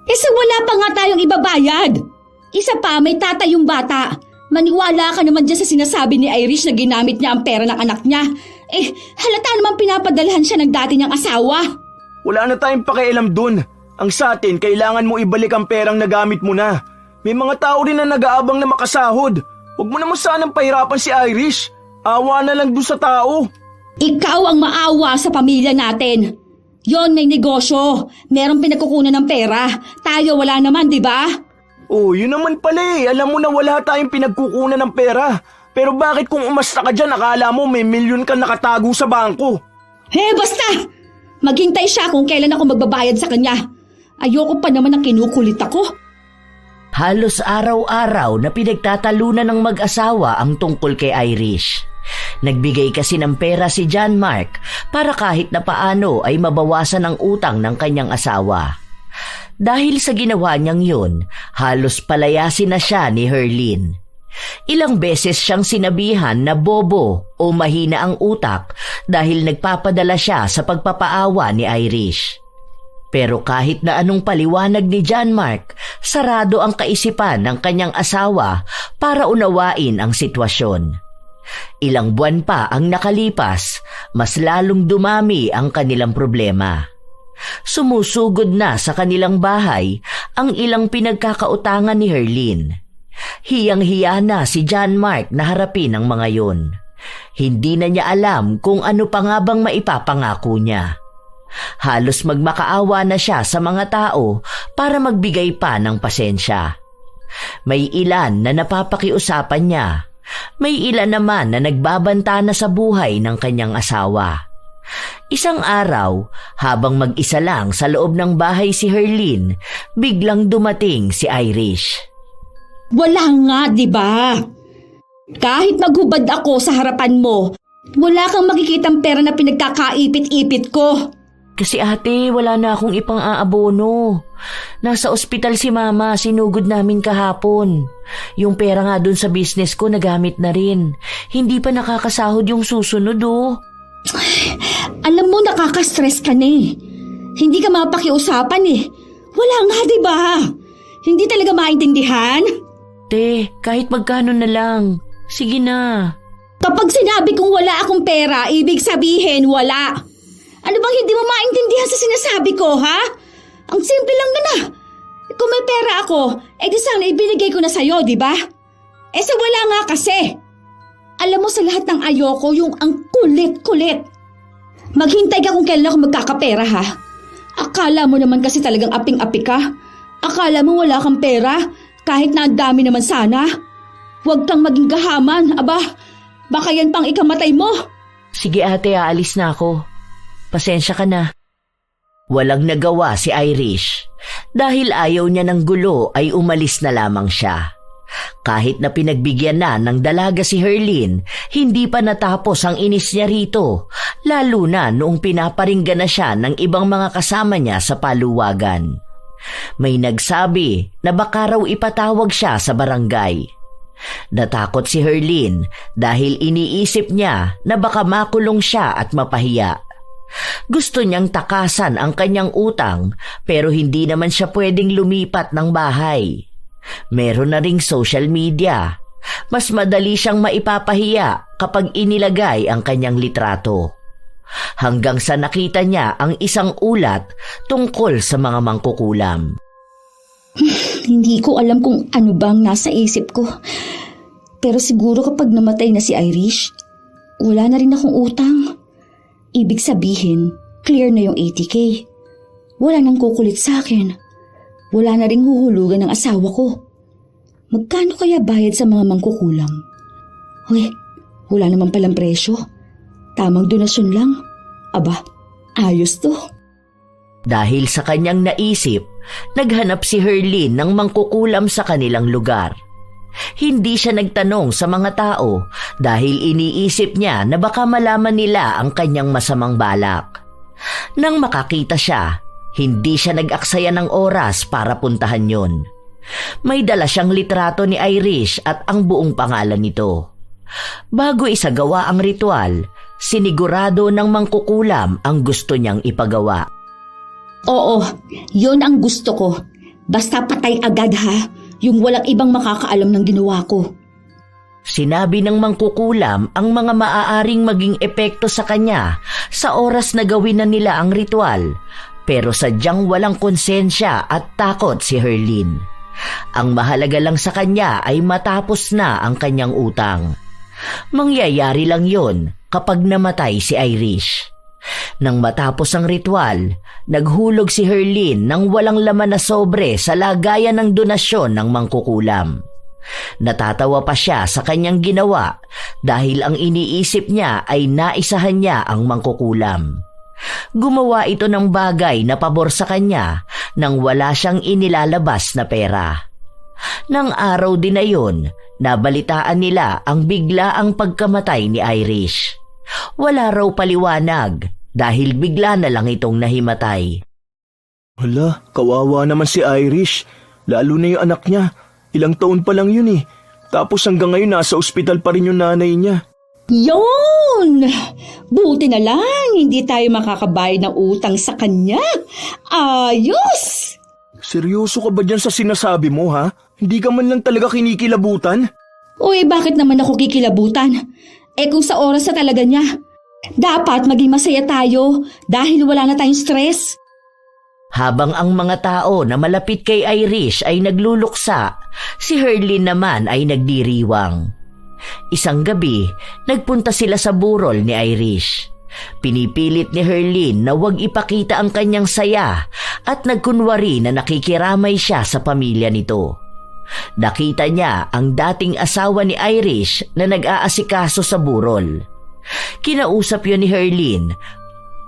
Sa wala pa nga tayong ibabayad. Isa pa, may tatay yung bata. Maniwala ka naman dyan sa sinasabi ni Irish na ginamit niya ang pera ng anak niya. Halata naman pinapadalhan siya ng dati niyang asawa. Wala na tayong pakialam dun. Ang sa atin, kailangan mo ibalik ang perang nagamit mo na. May mga tao rin na nag-aabang na makasahod. Huwag mo naman sanang pahirapan si Irish. Awa na lang dun sa tao. Ikaw ang maawa sa pamilya natin. Yon, may negosyo. Merong pinagkukunan ng pera. Tayo wala naman, di ba? Oh, yun naman pala eh. Alam mo na wala tayong pinagkukunan ng pera. Pero bakit kung umasta ka dyan, akala mo may milyon ka nakatago sa bangko? Basta! Maghintay siya kung kailan ako magbabayad sa kanya. Ayoko pa naman ang kinukulit ako. Halos araw-araw na pinagtatalunan ng mag-asawa ang tungkol kay Irish. Nagbigay kasi ng pera si John Mark para kahit na paano ay mabawasan ang utang ng kanyang asawa. Dahil sa ginawa niyang yun, halos palayasin na siya ni Herlin. Ilang beses siyang sinabihan na bobo o mahina ang utak dahil nagpapadala siya sa pagpapaawa ni Irish. Pero kahit na anong paliwanag ni John Mark, sarado ang kaisipan ng kanyang asawa para unawain ang sitwasyon. Ilang buwan pa ang nakalipas, mas lalong dumami ang kanilang problema. Sumusugod na sa kanilang bahay ang ilang pinagkakautangan ni Herlin. Hiyang-hiya na si John Mark na harapin ang mga yun. Hindi na niya alam kung ano pa nga bang maipapangako niya. Halos magmakaawa na siya sa mga tao para magbigay pa ng pasensya. May ilan na napapakiusapan niya. May ilan naman na nagbabanta na sa buhay ng kanyang asawa. Isang araw, habang mag-isa lang sa loob ng bahay si Herlin, biglang dumating si Irish. Wala nga, di ba? Kahit maghubad ako sa harapan mo, wala kang makikitang pera na pinagkakaipit-ipit ko. Kasi ate, wala na akong ipang-aabono. Nasa ospital si mama, sinugod namin kahapon. Yung pera nga dun sa business ko nagamit na rin. Hindi pa nakakasahod yung susunod Alam mo, nakaka-stress ka na eh. Hindi ka mapakiusapan eh. Wala nga, di ba? Hindi talaga maintindihan? Te, kahit magkano na lang. Sige na. Kapag sinabi kong wala akong pera, ibig sabihin wala. Ano bang hindi mo maintindihan sa sinasabi ko, ha? Ang simple lang na. Kung may pera ako, di sana ibinigay ko na sa'yo, di ba? Sa wala nga kasi. Alam mo, sa lahat ng ayoko, yung ang kulit-kulit. Maghintay ka kung kailan ako magkakapera, ha? Akala mo naman kasi talagang aping-api ka. Akala mo wala kang pera, kahit na ang dami naman sana. Huwag kang maging gahaman, aba. Baka yan pang ikamatay mo. Sige ate, aalis na ako. Pasensya ka na. Walang nagawa si Irish. Dahil ayaw niya ng gulo ay umalis na lamang siya. Kahit na pinagbigyan na ng dalaga si Herlin, hindi pa natapos ang inis niya rito, lalo na noong pinaparinggan na siya ng ibang mga kasama niya sa paluwagan. May nagsabi na baka raw ipatawag siya sa barangay. Natakot si Herlin dahil iniisip niya na baka makulong siya at mapahiya. Gusto niyang takasan ang kanyang utang pero hindi naman siya pwedeng lumipat ng bahay. Meron na ring social media. Mas madali siyang maipapahiya kapag inilagay ang kanyang litrato. Hanggang sa nakita niya ang isang ulat tungkol sa mga mangkukulam. Hindi ko alam kung ano bang nasa isip ko. Pero siguro kapag namatay na si Irish, wala na rin akong utang. Ibig sabihin, clear na yung 80K. Wala nang kukulit sa akin. Wala na ring huhulugan ng asawa ko. Magkano kaya bayad sa mga mangkukulam? Hoy, wala naman palang presyo. Tamang donasyon lang. Aba, ayos to. Dahil sa kanyang naisip, naghanap si Herlin ng mangkukulam sa kanilang lugar. Hindi siya nagtanong sa mga tao dahil iniisip niya na baka malaman nila ang kanyang masamang balak. Nang makakita siya, hindi siya nag-aksaya ng oras para puntahan yon. May dala siyang litrato ni Irish at ang buong pangalan nito. Bago isagawa ang ritual, sinigurado ng mangkukulam ang gusto niyang ipagawa. Oo, yon ang gusto ko. Basta patay agad ha, yung walang ibang makakaalam ng ginawa ko. Sinabi ng mangkukulam ang mga maaaring maging epekto sa kanya sa oras na gawin na nila ang ritual, pero sadyang walang konsensya at takot si Herlin. Ang mahalaga lang sa kanya ay matapos na ang kanyang utang. Mangyayari lang yon kapag namatay si Irish. Nang matapos ang ritual, naghulog si Herlin ng walang laman na sobre sa lagayan ng donasyon ng mangkukulam. Natatawa pa siya sa kanyang ginawa dahil ang iniisip niya ay naisahan niya ang mangkukulam. Gumawa ito ng bagay na pabor sa kanya nang wala siyang inilalabas na pera. Nang araw din na yun, nabalitaan nila ang biglaang pagkamatay ni Irish. Wala raw paliwanag dahil bigla na lang itong nahimatay. Hala, kawawa naman si Irish. Lalo na yung anak niya. Ilang taon pa lang yun eh. Tapos hanggang ngayon nasa ospital pa rin yung nanay niya. Yon! Buti na lang, hindi tayo makakabayad ng utang sa kanya. Ayos! Seryoso ka ba dyan sa sinasabi mo, ha? Hindi ka man lang talaga kinikilabutan? Uy, bakit naman ako kikilabutan? Kung sa oras na talaga niya, dapat maging masaya tayo dahil wala na tayong stress. Habang ang mga tao na malapit kay Irish ay nagluluksa, si Herlin naman ay nagdiriwang. Isang gabi, nagpunta sila sa burol ni Irish. Pinipilit ni Herlin na huwag ipakita ang kanyang saya at nagkunwari na nakikiramay siya sa pamilya nito. Nakita niya ang dating asawa ni Irish na nag-aasikaso sa burol. Kinausap yun ni Herlin,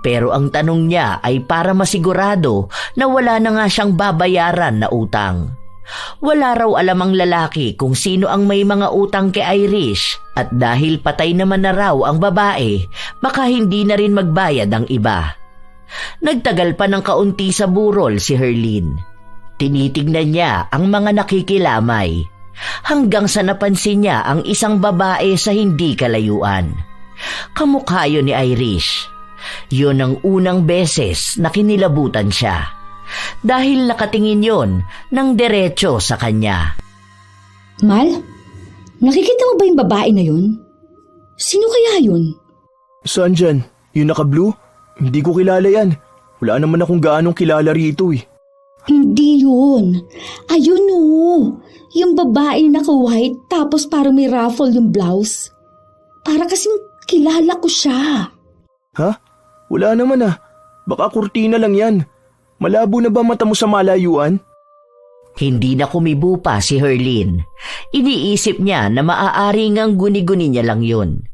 pero ang tanong niya ay para masigurado na wala na nga siyang babayaran na utang. Wala raw alam ang lalaki kung sino ang may mga utang kay Irish at dahil patay naman na raw ang babae, baka hindi na rin magbayad ang iba. Nagtagal pa ng kaunti sa burol si Herlin. Tinitignan niya ang mga nakikilamay hanggang sa napansin niya ang isang babae sa hindi kalayuan. Kamukha yun ni Irish. Yun ang unang beses na kinilabutan siya. Dahil nakatingin yon ng diretso sa kanya. Mal, nakikita mo ba yung babae na yun? Sino kaya yun? Saan dyan? Yung naka-blue? Hindi ko kilala yan. Wala naman akong gaanong kilala rito eh. Hindi yun. Ayun o. Yung babae naka-white tapos parang may ruffle yung blouse. Para kasing kilala ko siya. Ha? Wala naman ah. Baka kurtina lang yan. Malabo na ba mata mo sa malayuan? Hindi na kumibo pa si Herlin. Iniisip niya na maaari ngang guni-guni niya lang yun.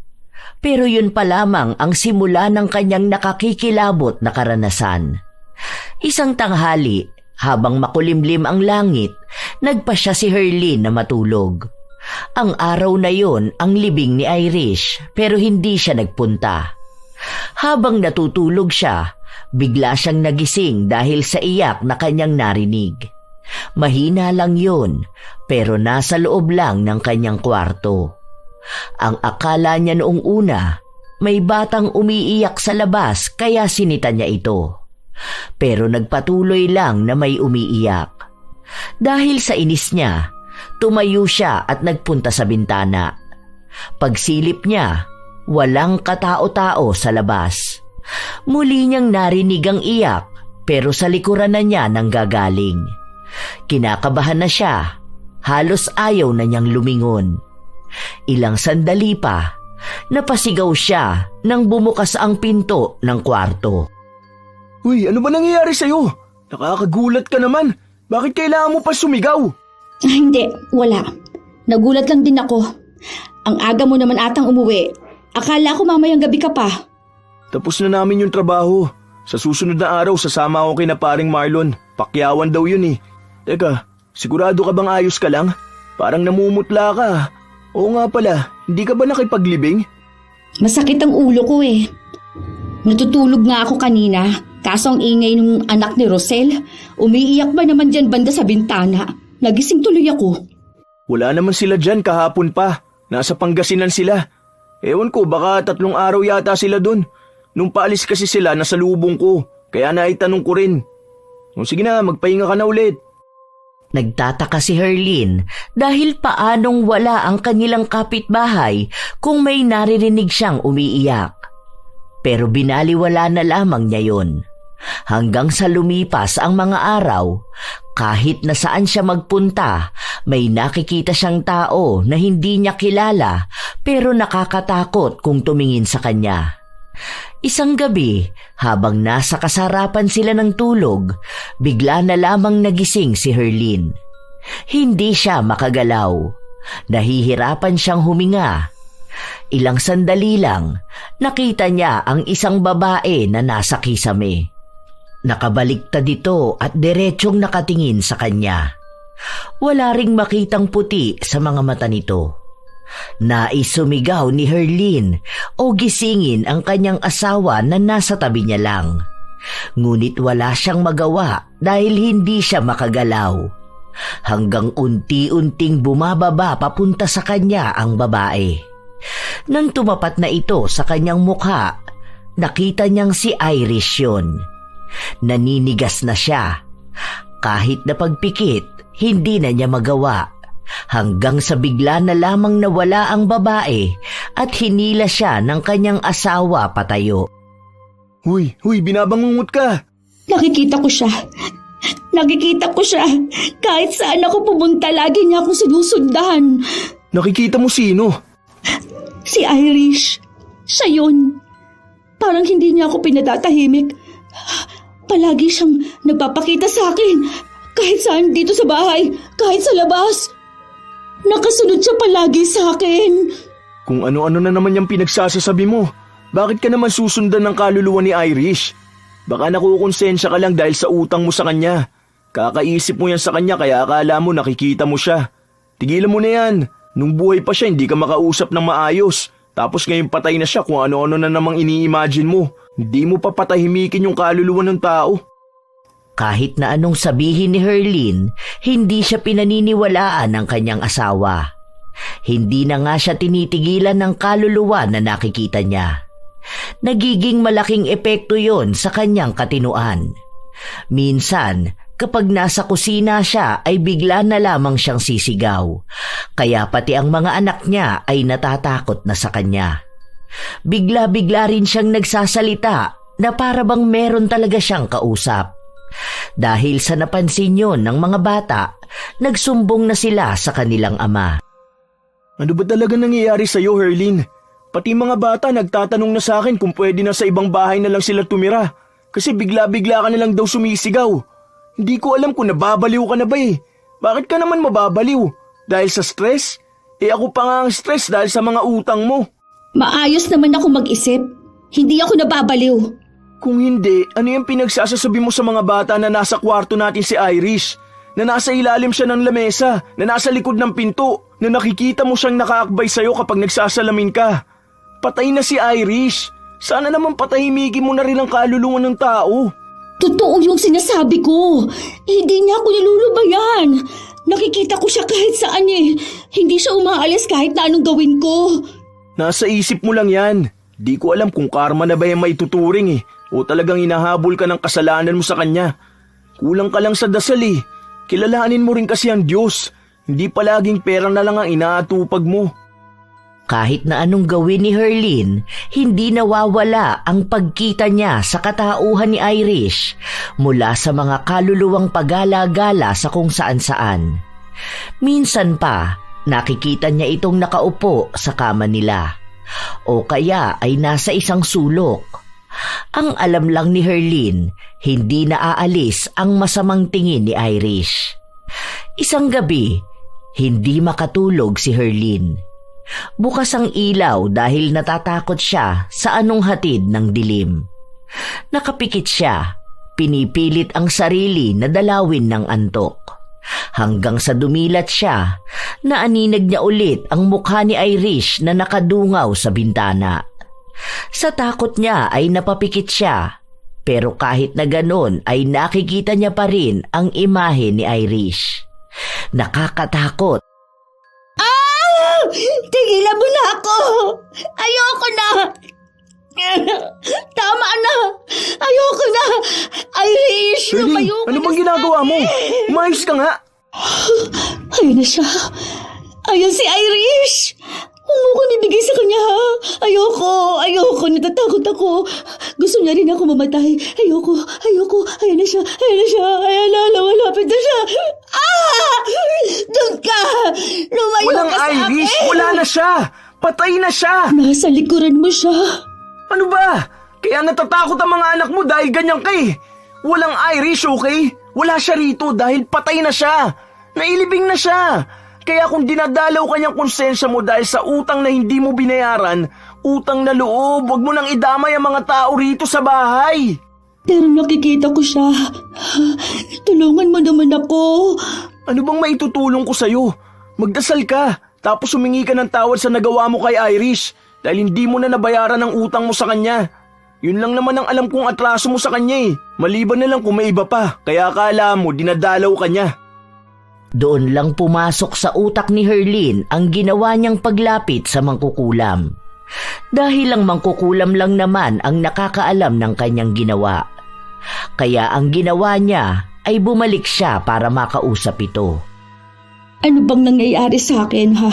Pero yun pa lamang ang simula ng kanyang nakakikilabot na karanasan. Isang tanghali, habang makulimlim ang langit, nagpasya si Herlin na matulog. Ang araw na yon ang libing ni Irish, pero hindi siya nagpunta. Habang natutulog siya, bigla siyang nagising dahil sa iyak na kanyang narinig. Mahina lang yun, pero nasa loob lang ng kanyang kwarto. Ang akala niya noong una, may batang umiiyak sa labas kaya sinita niya ito. Pero nagpatuloy lang na may umiiyak. Dahil sa inis niya, tumayo siya at nagpunta sa bintana. Pagsilip niya, walang katao-tao sa labas. Muli niyang narinig ang iyak, pero sa likuran na niya nanggagaling. Kinakabahan na siya, halos ayaw na niyang lumingon. Ilang sandali pa, napasigaw siya nang bumukas ang pinto ng kwarto. Uy, ano ba nangyayari sa'yo? Nakakagulat ka naman. Bakit kailangan mo pa sumigaw? Hindi, wala. Nagulat lang din ako. Ang aga mo naman atang umuwi. Akala ko mamayang gabi ka pa. Tapos na namin yung trabaho. Sa susunod na araw, sasama ako kay na paring Marlon. Pakyawan daw yun eh. Teka, sigurado ka bang ayos ka lang? Parang namumutla ka. Oo nga pala, hindi ka ba nakipaglibing? Masakit ang ulo ko eh. Natutulog nga ako kanina, kaso ang ingay ng anak ni Rosel. Umiiyak ba naman dyan banda sa bintana? Nagising tuloy ako. Wala naman sila dyan kahapon pa. Nasa Pangasinan sila. Ewan ko, baka 3 araw yata sila dun. Nung paalis kasi sila, nasa lubong ko. Kaya naitanong ko rin. Sige na, magpahinga ka na ulit. Nagtataka si Herlin dahil paanong wala ang kanilang kapitbahay kung may naririnig siyang umiiyak. Pero binaliwala na lamang niya yon. Hanggang sa lumipas ang mga araw, kahit na saan siya magpunta, may nakikita siyang tao na hindi niya kilala pero nakakatakot kung tumingin sa kanya. Isang gabi, habang nasa kasarapan sila ng tulog, bigla na lamang nagising si Herlin. Hindi siya makagalaw. Nahihirapan siyang huminga. Ilang sandali lang, nakita niya ang isang babae na nasa kisame. Nakabaliktad ito at diretsyong nakatingin sa kanya. Wala ring makitang puti sa mga mata nito. Nais sumigaw ni Herlin o gisingin ang kanyang asawa na nasa tabi niya lang. Ngunit wala siyang magawa dahil hindi siya makagalaw. Hanggang unti-unting bumababa papunta sa kanya ang babae. Nang tumapat na ito sa kanyang mukha, nakita niyang si Irish yun. Naninigas na siya. Kahit na pagpikit, hindi na niya magawa. Hanggang sa bigla na lamang nawala ang babae at hinila siya ng kanyang asawa patayo. Huy, binabangungot ka. Nakikita ko siya. Kahit saan ako pumunta, lagi niya akong sinusundan. Nakikita mo sino? Si Irish. Siya yun. Parang hindi niya ako pinatatahimik. Palagi siyang nagpapakita sa akin. Kahit saan dito sa bahay, kahit sa labas. Nakasunod siya palagi sa akin. Kung ano-ano na naman yung pinagsasasabi mo. Bakit ka naman susundan ng kaluluwa ni Irish? Baka nakukonsensya ka lang dahil sa utang mo sa kanya. Kakaisip mo yan sa kanya kaya akala mo nakikita mo siya. Tigilan mo na yan. Nung buhay pa siya hindi ka makausap ng maayos. Tapos ngayon patay na siya kung ano-ano na namang ini-imagine mo. Hindi mo pa patahimikin yung kaluluwa ng tao. Kahit na anong sabihin ni Herlin, hindi siya pinaniniwalaan ng kanyang asawa. Hindi na nga siya tinitigilan ng kaluluwa na nakikita niya. Nagiging malaking epekto yon sa kanyang katinuan. Minsan, kapag nasa kusina siya ay bigla na lamang siyang sisigaw. Kaya pati ang mga anak niya ay natatakot na sa kanya. Bigla-bigla rin siyang nagsasalita na para bang meron talaga siyang kausap. Dahil sa napansin yon ng mga bata, nagsumbong na sila sa kanilang ama. Ano ba talaga nangyayari sa'yo, Herlin? Pati mga bata nagtatanong na sa akin kung pwede na sa ibang bahay na lang sila tumira. Kasi bigla-bigla ka na lang daw sumisigaw. Hindi ko alam kung nababaliw ka na ba eh. Bakit ka naman mababaliw? Dahil sa stress? Ako pa nga ang stress dahil sa mga utang mo. Maayos naman ako mag-isip. Hindi ako nababaliw. Kung hindi, ano yung pinagsasasabi mo sa mga bata na nasa kwarto natin si Irish? Na nasa ilalim siya ng lamesa, na nasa likod ng pinto, na nakikita mo siyang nakaakbay sa'yo kapag nagsasalamin ka. Patay na si Irish. Sana naman patahimikin mo na rin ang kaluluwa ng tao. Totoo yung sinasabi ko. Hindi niya ako nilulubayan. Nakikita ko siya kahit saan eh. Hindi siya umaalis kahit na anong gawin ko. Nasa isip mo lang yan. Di ko alam kung karma na ba yung maituturing eh. O talagang hinahabol ka ng kasalanan mo sa kanya. Kulang ka lang sa dasal eh. Kilalanin mo rin kasi ang Diyos. Hindi palaging pera na lang ang inaatupag mo. Kahit na anong gawin ni Herlin, hindi nawawala ang pagkita niya sa katauhan ni Irish mula sa mga kaluluwang pagala-gala sa kung saan-saan. Minsan pa, nakikita niya itong nakaupo sa kama nila o kaya ay nasa isang sulok. Ang alam lang ni Herlin, hindi naaalis ang masamang tingin ni Irish. Isang gabi, hindi makatulog si Herlin. Bukas ang ilaw dahil natatakot siya sa anong hatid ng dilim. Nakapikit siya, pinipilit ang sarili na dalawin ng antok. Hanggang sa dumilat siya, naaninag niya ulit ang mukha ni Irish na nakadungaw sa bintana. Sa takot niya ay napapikit siya, pero kahit na ganon ay nakikita niya pa rin ang imahe ni Irish. Nakakatakot. Tigilan mo na ako! Ayoko na! Tama na! Ayoko na! Irish, Herlin, lumayo ka ano na bang sa ginagawa mo? akin. Umayos ka nga! Ayun na siya. Ayun si Irish! Huwag mo ko nibigay sa kanya ha! Ayoko! Natatakot ako! Gusto niya rin ako mamatay. Ayoko! Ayun na siya! Ayan na, lumalapit na siya! Doon ka! Lumayo Walang ka sa Irish! akin! Wala na siya! Patay na siya! Nasa likuran mo siya. Ano ba? Kaya natatakot ang mga anak mo dahil ganyan ka eh. Walang Irish, okay? Wala siya rito dahil patay na siya. Nailibing na siya. Kaya kung dinadalaw kanyang konsensya mo dahil sa utang na hindi mo binayaran, utang na loob, wag mo nang idamay ang mga tao rito sa bahay. Pero nakikita ko siya. Tulungan mo naman ako. Ano bang maitutulong ko sa'yo? Magdasal ka, tapos humingi ka ng tawad sa nagawa mo kay Irish dahil hindi mo na nabayaran ang utang mo sa kanya. Yun lang naman ang alam kong atraso mo sa kanya eh. Maliban na lang kung may iba pa, kaya akala mo dinadalaw ka niya. Doon lang pumasok sa utak ni Herlin ang ginawa niyang paglapit sa mangkukulam. Dahil ang mangkukulam lang naman ang nakakaalam ng kanyang ginawa. Kaya ang ginawa niya ay bumalik siya para makausap ito. Ano bang nangyayari sa akin ha?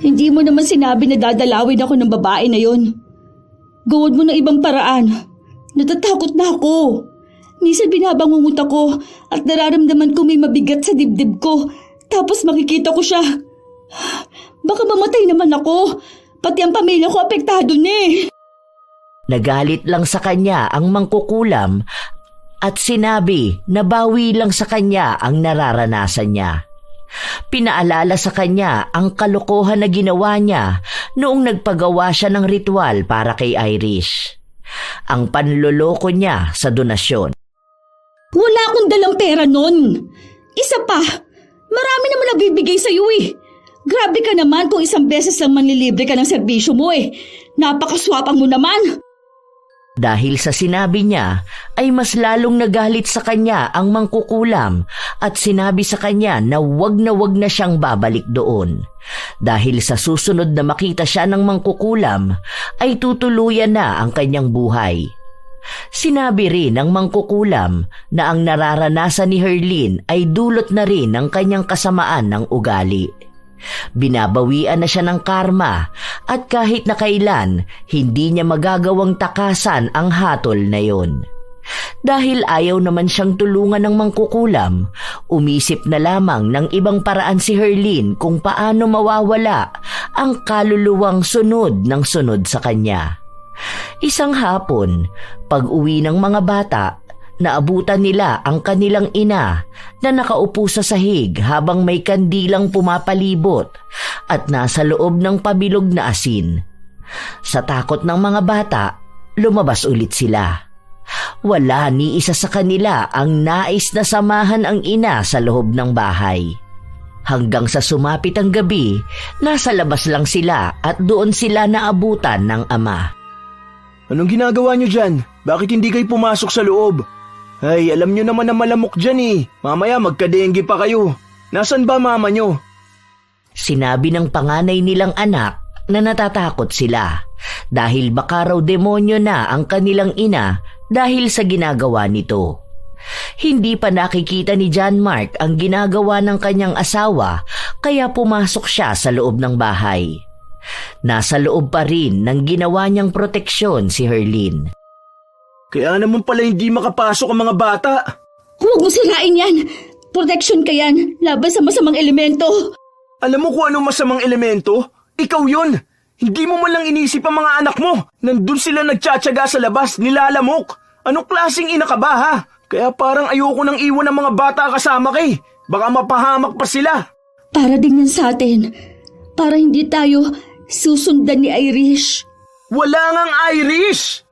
Hindi mo naman sinabi na dadalawin ako ng babae na yon. Gawad mo ng ibang paraan. Natatakot na ako. Minsan binabangungot ako at nararamdaman ko may mabigat sa dibdib ko. Tapos makikita ko siya. Baka mamatay naman ako. Pati ang pamilya ko apektado na eh. Nagalit lang sa kanya ang mangkukulam at sinabi na bawi lang sa kanya ang nararanasan niya. Pinaalala sa kanya ang kalokohan na ginawa niya noong nagpagawa siya ng ritual para kay Irish. Ang panloloko niya sa donasyon. Wala akong dalang pera nun. Isa pa, marami naman nabibigay sa'yo eh. Grabe ka naman kung isang beses lang manlilibre ka ng serbisyo mo eh. Napakaswapang mo naman. Dahil sa sinabi niya, ay mas lalong nagalit sa kanya ang mangkukulam at sinabi sa kanya na wag na siyang babalik doon. Dahil sa susunod na makita siya ng mangkukulam, ay tutuluyan na ang kanyang buhay. Sinabi rin ng mangkukulam na ang nararanasan ni Herlin ay dulot na rin ng kanyang kasamaan ng ugali. Binabawian na siya ng karma at kahit na kailan, hindi niya magagawang takasan ang hatol na yon. Dahil ayaw naman siyang tulungan ng mangkukulam, umisip na lamang ng ibang paraan si Herlin kung paano mawawala ang kaluluwang sunod ng sunod sa kanya. Isang hapon, pag-uwi ng mga bata, naabutan nila ang kanilang ina na nakaupo sa sahig habang may kandilang pumapalibot at nasa loob ng pabilog na asin. Sa takot ng mga bata, lumabas ulit sila. Wala ni isa sa kanila ang nais na samahan ang ina sa loob ng bahay. Hanggang sa sumapit ang gabi, nasa labas lang sila at doon sila naabutan ng ama. Anong ginagawa niyo dyan? Bakit hindi kayo pumasok sa loob? Ay, alam niyo naman na malamok dyan eh. Mamaya magkadengge pa kayo. Nasaan ba mama niyo? Sinabi ng panganay nilang anak na natatakot sila dahil baka raw demonyo na ang kanilang ina dahil sa ginagawa nito. Hindi pa nakikita ni John Mark ang ginagawa ng kanyang asawa kaya pumasok siya sa loob ng bahay. Nasa loob pa rin ng ginawa niyang proteksyon si Herlin. Kaya naman pala hindi makapasok ang mga bata. Huwag mo sirain yan. Protection ka yan, laban sa masamang elemento. Alam mo kung anong masamang elemento? Ikaw yun. Hindi mo man lang inisip ang mga anak mo. Nandun sila nagtsatsaga sa labas, nilalamok. Anong klaseng ina ka ba ha? Kaya parang ayoko nang iwan ng mga bata kasama kay. Baka mapahamak pa sila. Para din yan sa atin. Para hindi tayo susundan ni Irish. Wala ngang Irish!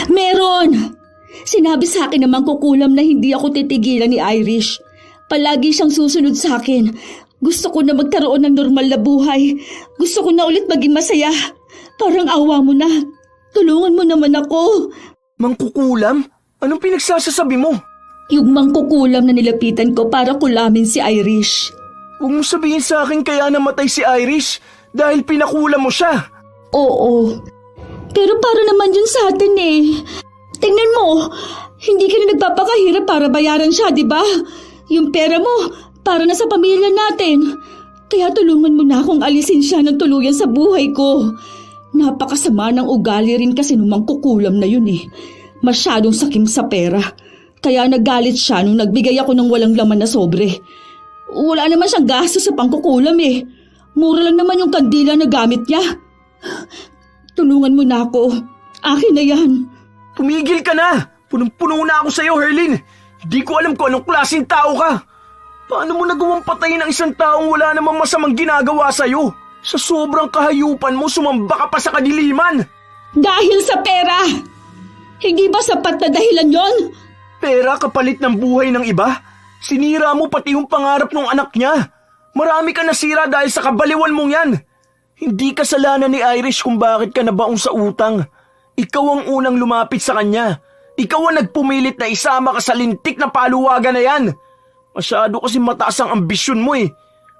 Meron! Sinabi sa akin ng mangkukulam na hindi ako titigilan ni Irish. Palagi siyang susunod sa akin. Gusto ko na magkaroon ng normal na buhay. Gusto ko na ulit maging masaya. Parang awa mo na. Tulungan mo naman ako. Mangkukulam? Anong pinagsasasabi mo? Yung mangkukulam na nilapitan ko para kulamin si Irish. Huwag mo sabihin sa akin kaya namatay si Irish dahil pinakulam mo siya. Oo. Pero para naman yun sa atin eh. Tingnan mo, hindi ka na nagpapakahirap para bayaran siya, di ba? Yung pera mo, para na sa pamilya natin. Kaya tulungan mo na akong alisin siya ng tuluyan sa buhay ko. Napakasama ng ugali rin kasi nung mangkukulam na yun eh. Masyadong sakim sa pera. Kaya nagalit siya nung nagbigay ako ng walang laman na sobre. Wala naman siyang gasto sa pangkukulam eh. Mura lang naman yung kandila na gamit niya. Tulungan mo na ako. Akin na yan. Tumigil ka na! Punong-puno na ako sa'yo, Herlin. Hindi ko alam kung anong klaseng tao ka. Paano mo nagawang patayin ng isang taong wala namang masamang ginagawa sa'yo? Sa sobrang kahayupan mo, sumamba ka pa sa kadiliman. Dahil sa pera! Hindi ba sapat na dahilan yon? Pera kapalit ng buhay ng iba? Sinira mo pati yung pangarap ng anak niya. Marami ka nasira dahil sa kabaliwan mong yan. Hindi kasalanan ni Irish kung bakit ka nabaong sa utang. Ikaw ang unang lumapit sa kanya. Ikaw ang nagpumilit na isama ka sa lintik na paluwagan na yan. Masyado kasi mataas ang ambisyon mo eh.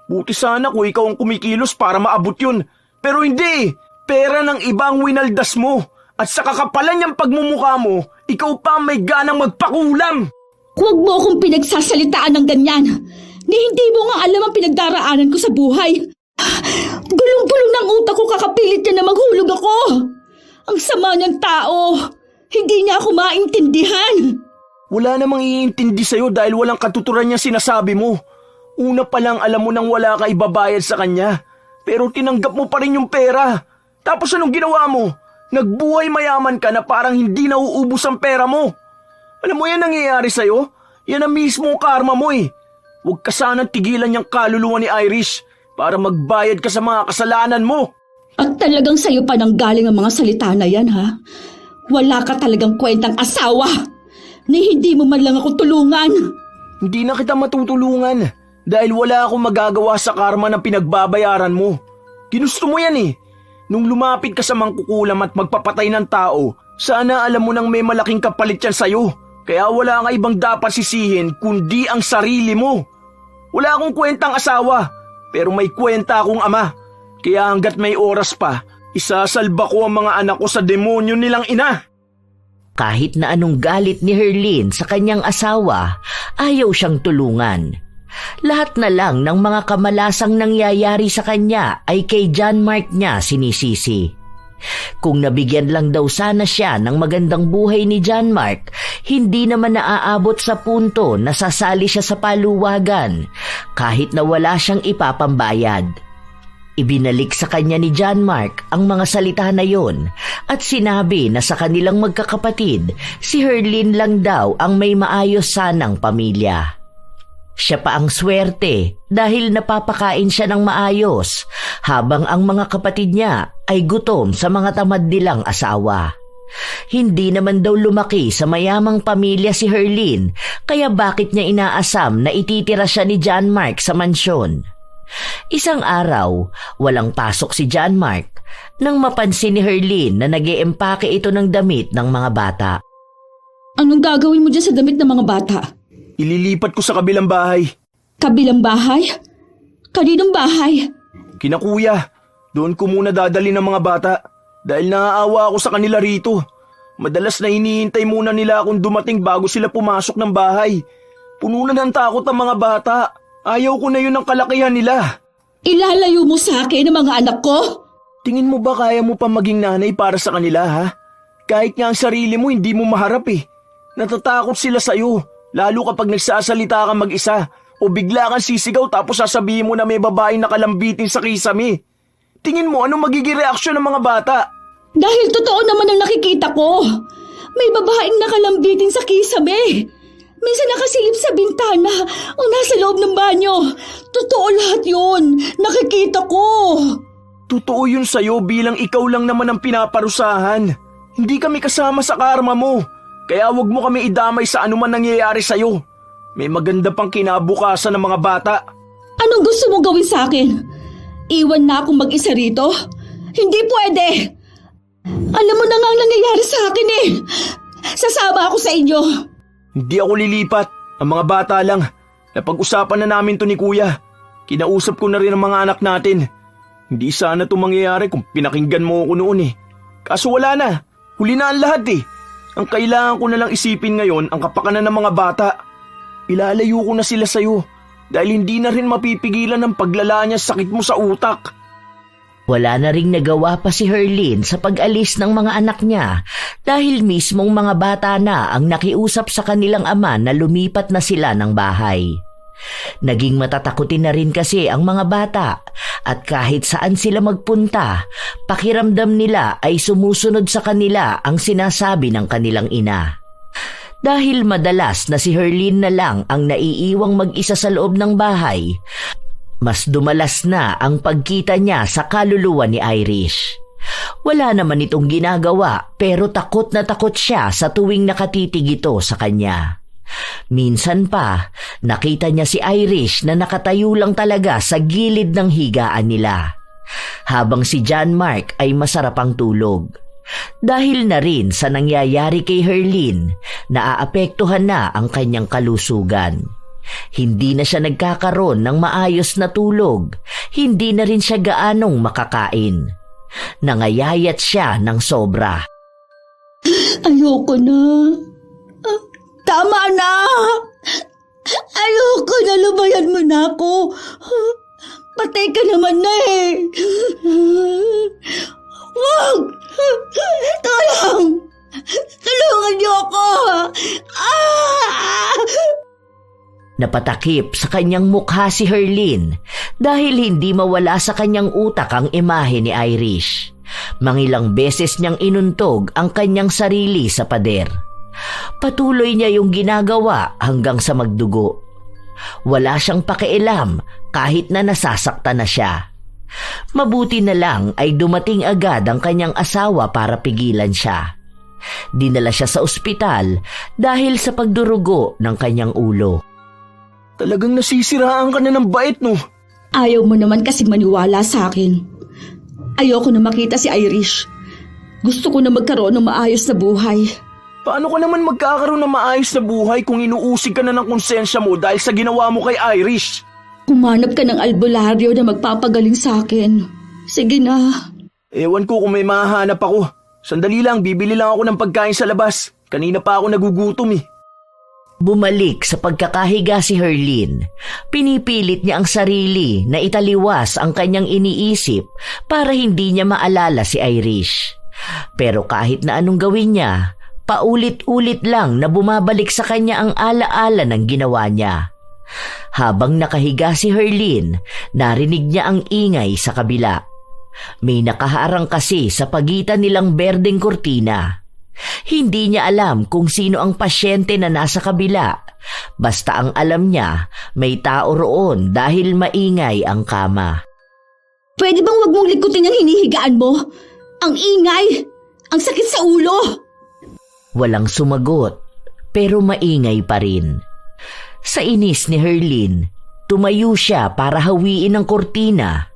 Buti sana kung ikaw ang kumikilos para maabot yun. Pero hindi. Pera ng iba ang winaldas mo. At sa kakapalan niyang pagmumukha mo, ikaw pa may ganang magpakulam. Huwag mo akong pinagsasalitaan ng ganyan. Ni hindi mo nga alam ang pinagdaraanan ko sa buhay. Gulong-gulong ng utak ko kakapilit niya na maghulog ako. Ang sama niyang tao. Hindi niya ako maintindihan. Wala namang iintindi sa'yo dahil walang katuturan niya sinasabi mo. Una pa lang alam mo nang wala ka ibabayad sa kanya. Pero tinanggap mo pa rin yung pera. Tapos anong ginawa mo? Nagbuhay mayaman ka na parang hindi nauubos ang pera mo. Alam mo yan nangyayari sa'yo? Yan ang mismo karma mo eh. Huwag ka sanang tigilan niyang kaluluwa ni Irish para magbayad ka sa mga kasalanan mo. At talagang sa'yo pa nang galing ang mga salita na yan, ha? Wala ka talagang kwentang asawa ni hindi mo man lang ako tulungan. Hindi na kita matutulungan dahil wala akong magagawa sa karma ng pinagbabayaran mo. Ginusto mo yan eh. Nung lumapit ka sa mangkukulam at magpapatay ng tao, sana alam mo nang may malaking kapalit yan sa'yo. Kaya wala nga ibang dapat sisihin kundi ang sarili mo. Wala akong kwentang asawa, pero may kwenta akong ama. Kaya hanggat may oras pa, isasalba ko ang mga anak ko sa demonyo nilang ina. Kahit na anong galit ni Herlin sa kanyang asawa, ayaw siyang tulungan. Lahat na lang ng mga kamalasang nangyayari sa kanya ay kay John Mark niya sinisisi. Kung nabigyan lang daw sana siya ng magandang buhay ni John Mark, hindi naman naaabot sa punto na sasali siya sa paluwagan kahit na wala siyang ipapambayad. Ibinalik sa kanya ni John Mark ang mga salita na yon at sinabi na sa kanilang magkakapatid, si Herlin lang daw ang may maayos sanang pamilya. Siya pa ang swerte dahil napapakain siya ng maayos habang ang mga kapatid niya ay gutom sa mga tamad nilang asawa. Hindi naman daw lumaki sa mayamang pamilya si Herlin kaya bakit niya inaasam na ititira siya ni John Mark sa mansyon. Isang araw, walang pasok si John Mark nang mapansin ni Herlin na nag-eempake ito ng damit ng mga bata. Anong gagawin mo dyan sa damit ng mga bata? Ililipat ko sa kabilang bahay. Kabilang bahay? Kaninong bahay? Kina kuya, doon ko muna dadali ng mga bata dahil naaawa ako sa kanila rito. Madalas na hinihintay muna nila akong dumating bago sila pumasok ng bahay. Puno na ng takot ang mga bata. Ayaw ko na yun ang kalakihan nila. Ilalayo mo sa akin ang mga anak ko? Tingin mo ba kaya mo pa maging nanay para sa kanila ha? Kahit nga ang sarili mo hindi mo maharap eh. Natatakot sila sa'yo. Lalo kapag nagsasalita ka mag-isa o bigla kang sisigaw tapos sasabihin mo na may babaeng nakalambitin sa kisame. Tingin mo anong magiging reaksyon ng mga bata? Dahil totoo naman ang nakikita ko. May babaeng nakalambitin sa kisame. Minsan nakasilip sa bintana o nasa loob ng banyo. Totoo lahat yun. Nakikita ko. Totoo yun sa'yo bilang ikaw lang naman ang pinaparusahan. Hindi kami kasama sa karma mo. Kaya wag mo kami idamay sa anuman nangyayari sa'yo. May maganda pang kinabukasan ng mga bata. Anong gusto mo gawin sa akin? Iwan na akong mag-isa rito? Hindi pwede. Alam mo na nga ang nangyayari sa akin eh. Sasama ako sa inyo. Hindi ako lilipat. Ang mga bata lang. Napag-usapan na namin to ni kuya. Kinausap ko na rin ang mga anak natin. Hindi sana ito mangyayari kung pinakinggan mo ako noon eh. Kaso wala na. Huli na ang lahat eh. Ang kailangan ko na lang isipin ngayon ang kapakanan ng mga bata. Ilalayo ko na sila sa'yo dahil hindi na rin mapipigilan ang paglala niya sakit mo sa utak. Wala na ring nagawa pa si Herlin sa pag-alis ng mga anak niya dahil mismong mga bata na ang nakiusap sa kanilang ama na lumipat na sila ng bahay. Naging matatakutin na rin kasi ang mga bata at kahit saan sila magpunta, pakiramdam nila ay sumusunod sa kanila ang sinasabi ng kanilang ina. Dahil madalas na si Herlin na lang ang naiiwang mag-isa sa loob ng bahay, mas dumalas na ang pagkita niya sa kaluluwa ni Irish. Wala naman itong ginagawa pero takot na takot siya sa tuwing nakatitig ito sa kanya. Minsan pa, nakita niya si Irish na nakatayo lang talaga sa gilid ng higaan nila, habang si John Mark ay masarap ang tulog. Dahil na rin sa nangyayari kay Herlin, naaapektuhan na ang kanyang kalusugan. Hindi na siya nagkakaroon ng maayos na tulog, hindi na rin siya gaanong makakain. Nangayayat siya ng sobra. Ayoko na. Tama na! Ayoko na, lumayan mo na ako. Patay ka naman na eh. Wag! Tulong! Tulungan niyo ako! Napatakip sa kanyang mukha si Herlin dahil hindi mawala sa kanyang utak ang imahe ni Irish. Mangilang beses niyang inuntog ang kanyang sarili sa pader. Patuloy niya yung ginagawa hanggang sa magdugo. Wala siyang pakialam kahit na nasasaktan na siya. Mabuti na lang ay dumating agad ang kanyang asawa para pigilan siya. Dinala siya sa ospital dahil sa pagdurugo ng kanyang ulo. Talagang nasisiraan ka na ng bait, no? Ayaw mo naman kasi maniwala sa akin. Ayoko na makita si Irish. Gusto ko na magkaroon ng maayos na buhay. Paano ka naman magkakaroon ng maayos na buhay kung inuusig ka na ng konsensya mo dahil sa ginawa mo kay Irish? Kumanap ka ng albularyo na magpapagaling sa akin. Sige na. Ewan ko kung may mahahanap ako. Sandali lang, bibili lang ako ng pagkain sa labas. Kanina pa ako nagugutom eh. Bumalik sa pagkakahiga si Herlin. Pinipilit niya ang sarili na italiwas ang kanyang iniisip para hindi niya maalala si Irish. Pero kahit na anong gawin niya, paulit-ulit lang na bumabalik sa kanya ang alaala ng ginawa niya. Habang nakahiga si Herlin, narinig niya ang ingay sa kabila. May nakaharang kasi sa pagitan nilang berdeng kurtina. Hindi niya alam kung sino ang pasyente na nasa kabila. Basta ang alam niya, may tao roon dahil maingay ang kama. Pwede bang wag mong likutin ang hinihigaan mo? Ang ingay! Ang sakit sa ulo! Walang sumagot, pero maingay pa rin. Sa inis ni Herlin, tumayo siya para hawiin ang kurtina,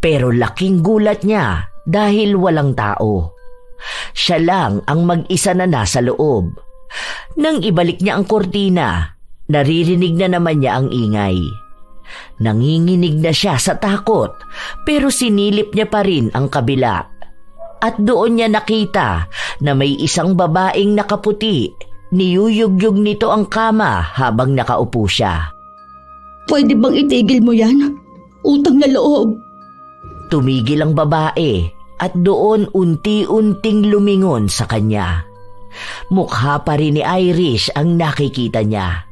pero laking gulat niya dahil walang tao. Siya lang ang mag-isa na nasa loob. Nang ibalik niya ang kurtina, naririnig na naman niya ang ingay. Nanginginig na siya sa takot, pero sinilip niya pa rin ang kabila. At doon niya nakita na may isang babaeng nakaputi. Niyuyugyug nito ang kama habang nakaupo siya. Pwede bang itigil mo yan? Utang na loob. Tumigil ang babae at doon unti-unting lumingon sa kanya. Mukha pa rin ni Irish ang nakikita niya.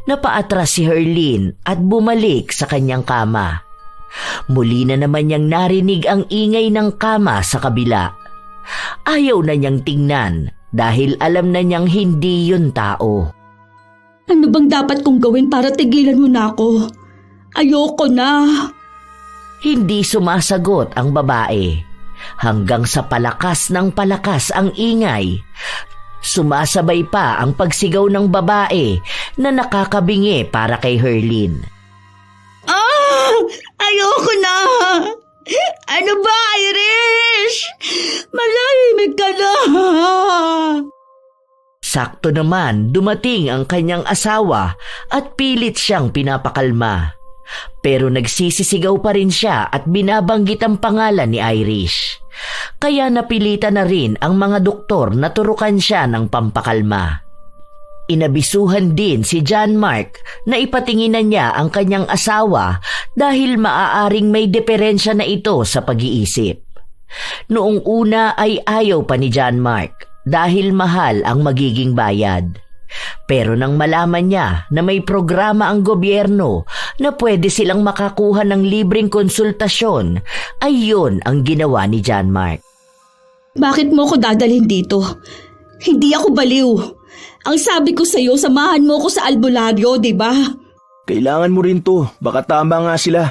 Napaatras si Herlin at bumalik sa kanyang kama. Muli na naman niyang narinig ang ingay ng kama sa kabila. Ayaw na niyang tingnan dahil alam na niyang hindi yun tao. Ano bang dapat kong gawin para tigilan mo na ako? Ayoko na. Hindi sumasagot ang babae. Hanggang sa palakas ng palakas ang ingay. Sumasabay pa ang pagsigaw ng babae na nakakabingi para kay Herlin. Ayoko na! Ano ba, Irish? Malahimik ka na! Sakto naman dumating ang kanyang asawa at pilit siyang pinapakalma. Pero nagsisisigaw pa rin siya at binabanggit ang pangalan ni Irish. Kaya napilitan na rin ang mga doktor na turukan siya ng pampakalma. Inabisuhan din si John Mark na ipatinginan niya ang kanyang asawa dahil maaaring may diferensya na ito sa pag-iisip. Noong una ay ayaw pa ni John Mark dahil mahal ang magiging bayad. Pero nang malaman niya na may programa ang gobyerno na pwede silang makakuha ng libreng konsultasyon, ay yun ang ginawa ni John Mark. Bakit mo ko dadalhin dito? Hindi ako baliw. Ang sabi ko sa'yo, samahan mo ko sa albularyo, di ba? Kailangan mo rin to. Baka tama nga sila.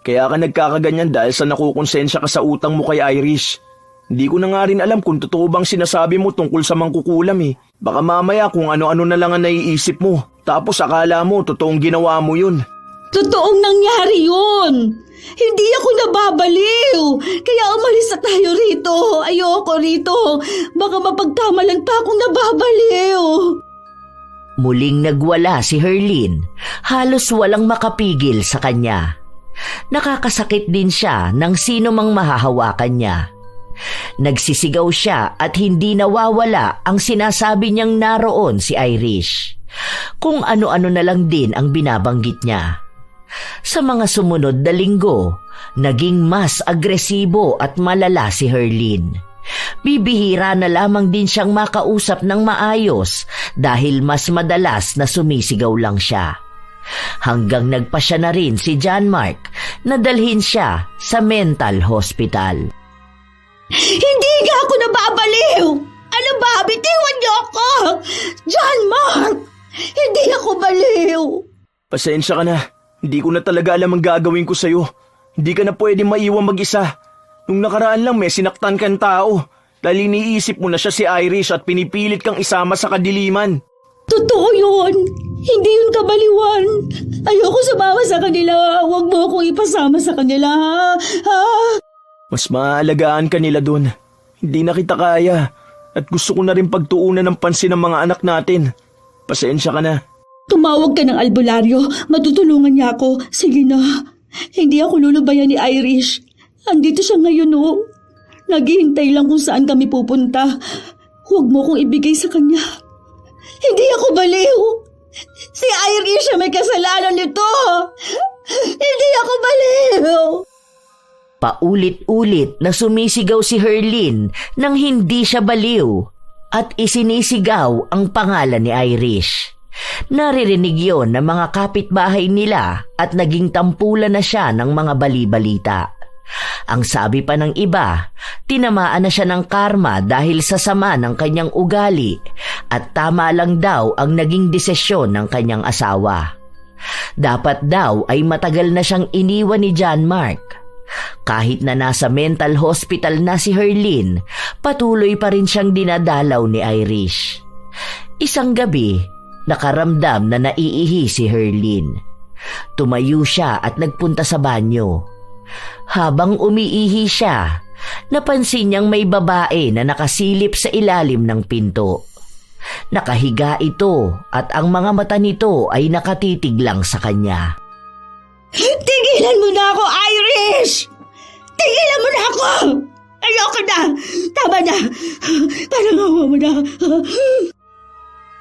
Kaya ka nagkakaganyan dahil sa nakukonsensya ka sa utang mo kay Irish. Hindi ko na nga rin alam kung totoo bang sinasabi mo tungkol sa mangkukulam eh. Baka mamaya kung ano-ano na lang ang naiisip mo. Tapos akala mo totoong ginawa mo yun. Totoong nangyari yun. Hindi ako nababaliw. Kaya umalis na tayo rito. Ayoko rito. Baka mapagkamalan pa akong nababaliw. Muling nagwala si Herlin. Halos walang makapigil sa kanya. Nakakasakit din siya ng sino mang mahahawakan niya. Nagsisigaw siya at hindi nawawala ang sinasabi niyang naroon si Irish. Kung ano-ano na lang din ang binabanggit niya. Sa mga sumunod na linggo, naging mas agresibo at malala si Herlin. Bibihira na lamang din siyang makausap ng maayos dahil mas madalas na sumisigaw lang siya. Hanggang nagpasya na rin si John Mark na dalhin siya sa mental hospital. ako nababaliw! Ano ba? Bitiwan niyo ako! John Mark! Hindi ako baliw! Pasensya ka na. Hindi ko na talaga alam ang gagawin ko sa'yo. Hindi ka na pwede maiwan mag-isa. Nung nakaraan lang may sinaktan kang tao. Dahil iniisip mo na siya si Irish at pinipilit kang isama sa kadiliman. Totoo yun! Hindi yun kabaliwan! Ayoko sumama sa kanila. Huwag mo akong ipasama sa kanila, ha? Mas maaalagaan ka nila dun. Hindi na kita kaya. At gusto ko na rin pagtuunan ng pansin ng mga anak natin. Pasensya ka na. Tumawag ka ng albularyo. Matutulungan niya ako. Sige na. Hindi ako lulubayan ni Irish. Andito siya ngayon, oh. Naghihintay lang kung saan kami pupunta. Huwag mo kong ibigay sa kanya. Hindi ako baliw. Si Irish siya may kasalanan nito. Hindi ako baliw. Paulit-ulit na sumisigaw si Herlin nang hindi siya baliw at isinisigaw ang pangalan ni Irish. Naririnig yon ng mga kapitbahay nila at naging tampulan na siya ng mga bali-balita. Ang sabi pa ng iba, tinamaan na siya ng karma dahil sa sama ng kanyang ugali at tama lang daw ang naging desisyon ng kanyang asawa. Dapat daw ay matagal na siyang iniwan ni John Mark. Kahit na nasa mental hospital na si Herlin, patuloy pa rin siyang dinadalaw ni Irish. Isang gabi, nakaramdam na naiihi si Herlin. Tumayo siya at nagpunta sa banyo. Habang umiihi siya, napansin niyang may babae na nakasilip sa ilalim ng pinto. Nakahiga ito at ang mga mata nito ay nakatitig lang sa kanya. Tigilan mo na ako, Irish! Tigilan mo na ako! Ayoko na! Tama na! Parang awa mo na!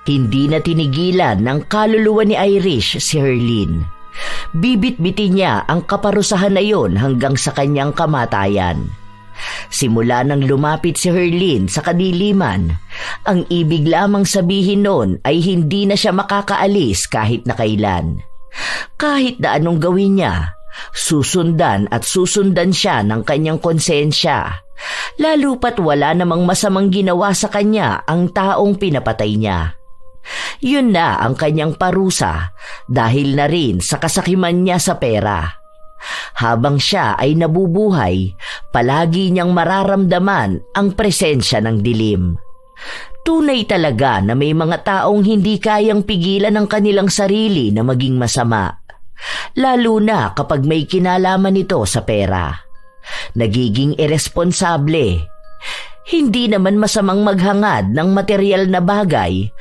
Hindi na tinigilan ng kaluluwa ni Irish si Herlin. Bibit-bitin niya ang kaparusahan na yon hanggang sa kanyang kamatayan. Simula nang lumapit si Herlin sa kadiliman, ang ibig lamang sabihin noon ay hindi na siya makakaalis kahit na kailan. Kahit na anong gawin niya, susundan at susundan siya ng kanyang konsensya, lalo pat wala namang masamang ginawa sa kanya ang taong pinapatay niya. Yun na ang kanyang parusa dahil na rin sa kasakiman niya sa pera. Habang siya ay nabubuhay, palagi niyang mararamdaman ang presensya ng dilim. Tunay talaga na may mga taong hindi kayang pigilan ang kanilang sarili na maging masama, lalo na kapag may kinalaman nito sa pera. Nagiging iresponsable. Hindi naman masamang maghangad ng material na bagay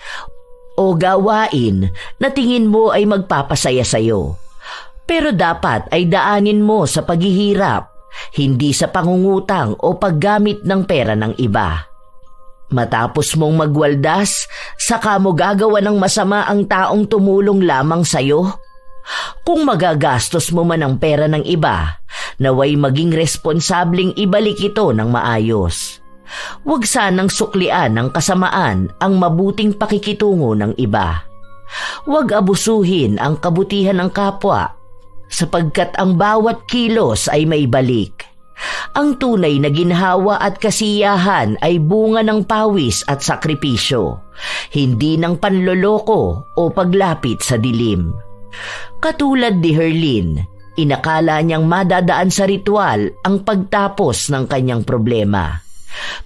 o gawain na tingin mo ay magpapasaya sa'yo. Pero dapat ay daanin mo sa paghihirap, hindi sa pangungutang o paggamit ng pera ng iba. Matapos mong magwaldas, saka mo gagawa ng masama ang taong tumulong lamang sa'yo? Kung magagastos mo man ang pera ng iba, naway maging responsableng ibalik ito ng maayos. Huwag sanang suklian ng kasamaan ang mabuting pakikitungo ng iba. Huwag abusuhin ang kabutihan ng kapwa, sapagkat ang bawat kilos ay may balik. Ang tunay na ginhawa at kasiyahan ay bunga ng pawis at sakripisyo, hindi ng panloloko o paglapit sa dilim. Katulad ni Herlin, inakala niyang madadaan sa ritual ang pagtapos ng kanyang problema.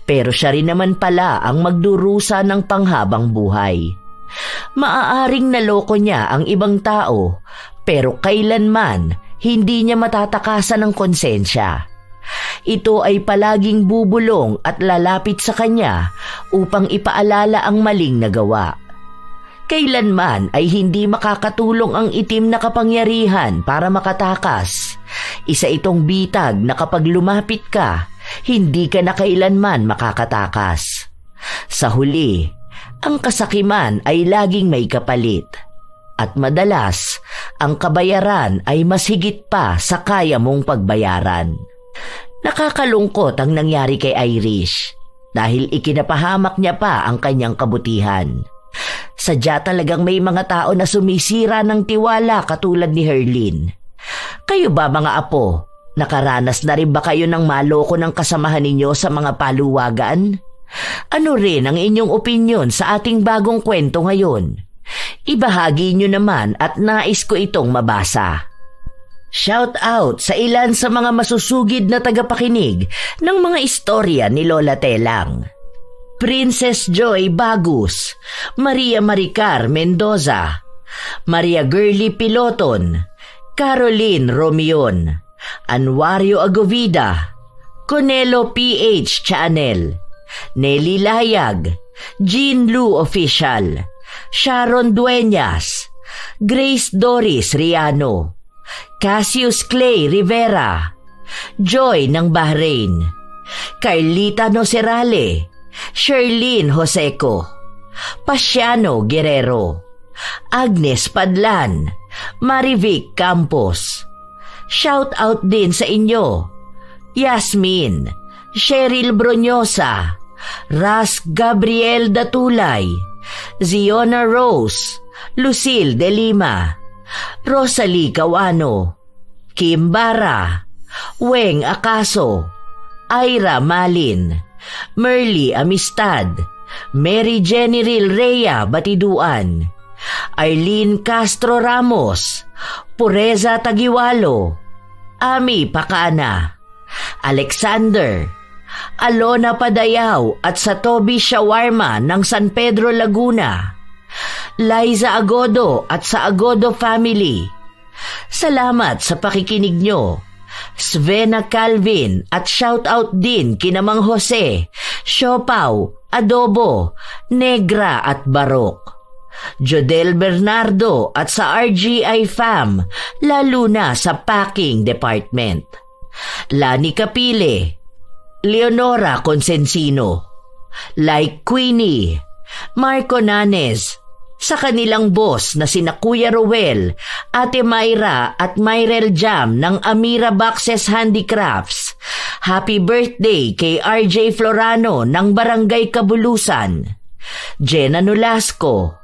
Pero siya rin naman pala ang magdurusa ng panghabang buhay. Maaaring naloko niya ang ibang tao, pero kailanman hindi niya matatakasan ng konsensya. Ito ay palaging bubulong at lalapit sa kanya upang ipaalala ang maling nagawa. Kailanman ay hindi makakatulong ang itim na kapangyarihan para makatakas. Isa itong bitag na kapag lumapit ka, hindi ka na kailanman makakatakas. Sa huli, ang kasakiman ay laging may kapalit. At madalas, ang kabayaran ay mas higit pa sa kaya mong pagbayaran. Nakakalungkot ang nangyari kay Irish dahil ikinapahamak niya pa ang kanyang kabutihan. Sadya talagang may mga tao na sumisira ng tiwala katulad ni Herlin. Kayo ba mga apo, Nakaranas na rin ba kayo ng maloko ng kasamahan ninyo sa mga paluwagan? Ano rin ang inyong opinyon sa ating bagong kwento ngayon? Ibahagi nyo naman at nais ko itong mabasa. Shout out sa ilan sa mga masusugid na tagapakinig ng mga istorya ni Lola Telang. Princess Joy Bagus, Maria Maricar Mendoza, Maria Girly Piloton, Caroline Romion, Anwario Agovida, Conelo PH Channel, Nelly Layag, Jean Lu Official, Sharon Dueñas, Grace Doris Riano, Cassius Clay Rivera, Joy ng Bahrain, Carlita Nocerale, Sherlyn Joseco, Pasiano Guerrero, Agnes Padlan, Marivic Campos. Shout out din sa inyo, Yasmin, Cheryl Bronyosa, Ras Gabriel Datulay, Ziona Rose, Lucille De Lima, Rosalie Cawano, Kim Bara, Weng Acaso, Ira Malin, Merly Amistad, Mary Jenny Rhea Batiduan, Arlene Castro Ramos, Pureza Tagiwalo, Ami Pakana, Alexander, Alona Padayaw at Satobi Shawarma ng San Pedro Laguna, Liza Agodo at sa Agodo Family. Salamat sa pakikinig nyo. Svena Calvin at shout out din kina Mang Jose, Siopaw, Adobo, Negra at Barok. Jodel Bernardo at sa RGI Fam, lalo na sa Packing Department. Lani Capile, Leonora Consensino, Like Queenie, Marco Nanes, sa kanilang boss na sina Kuya Rowel, Ate Myra at Myrel Jam ng Amira Boxes Handicrafts. Happy birthday kay RJ Florano ng Barangay Kabulusan, Jenna Nolasco,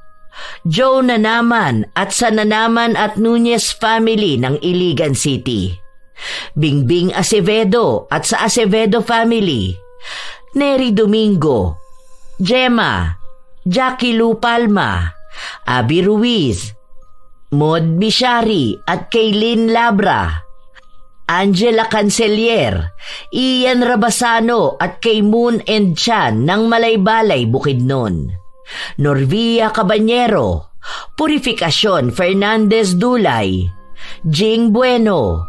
Joe Nanaman at sa Nanaman at Nunez family ng Iligan City, Bingbing Acevedo at sa Acevedo family, Neri Domingo, Gemma, Jackie Lu Palma, Abby Ruiz, Maud Bishari at Kaylin Labra, Angela Cancelier, Ian Rabasano at kay Moon and Chan ng Malaybalay Bukidnon, Norvia Cabanyero, Purificacion Fernandez Dulay, Jing Bueno.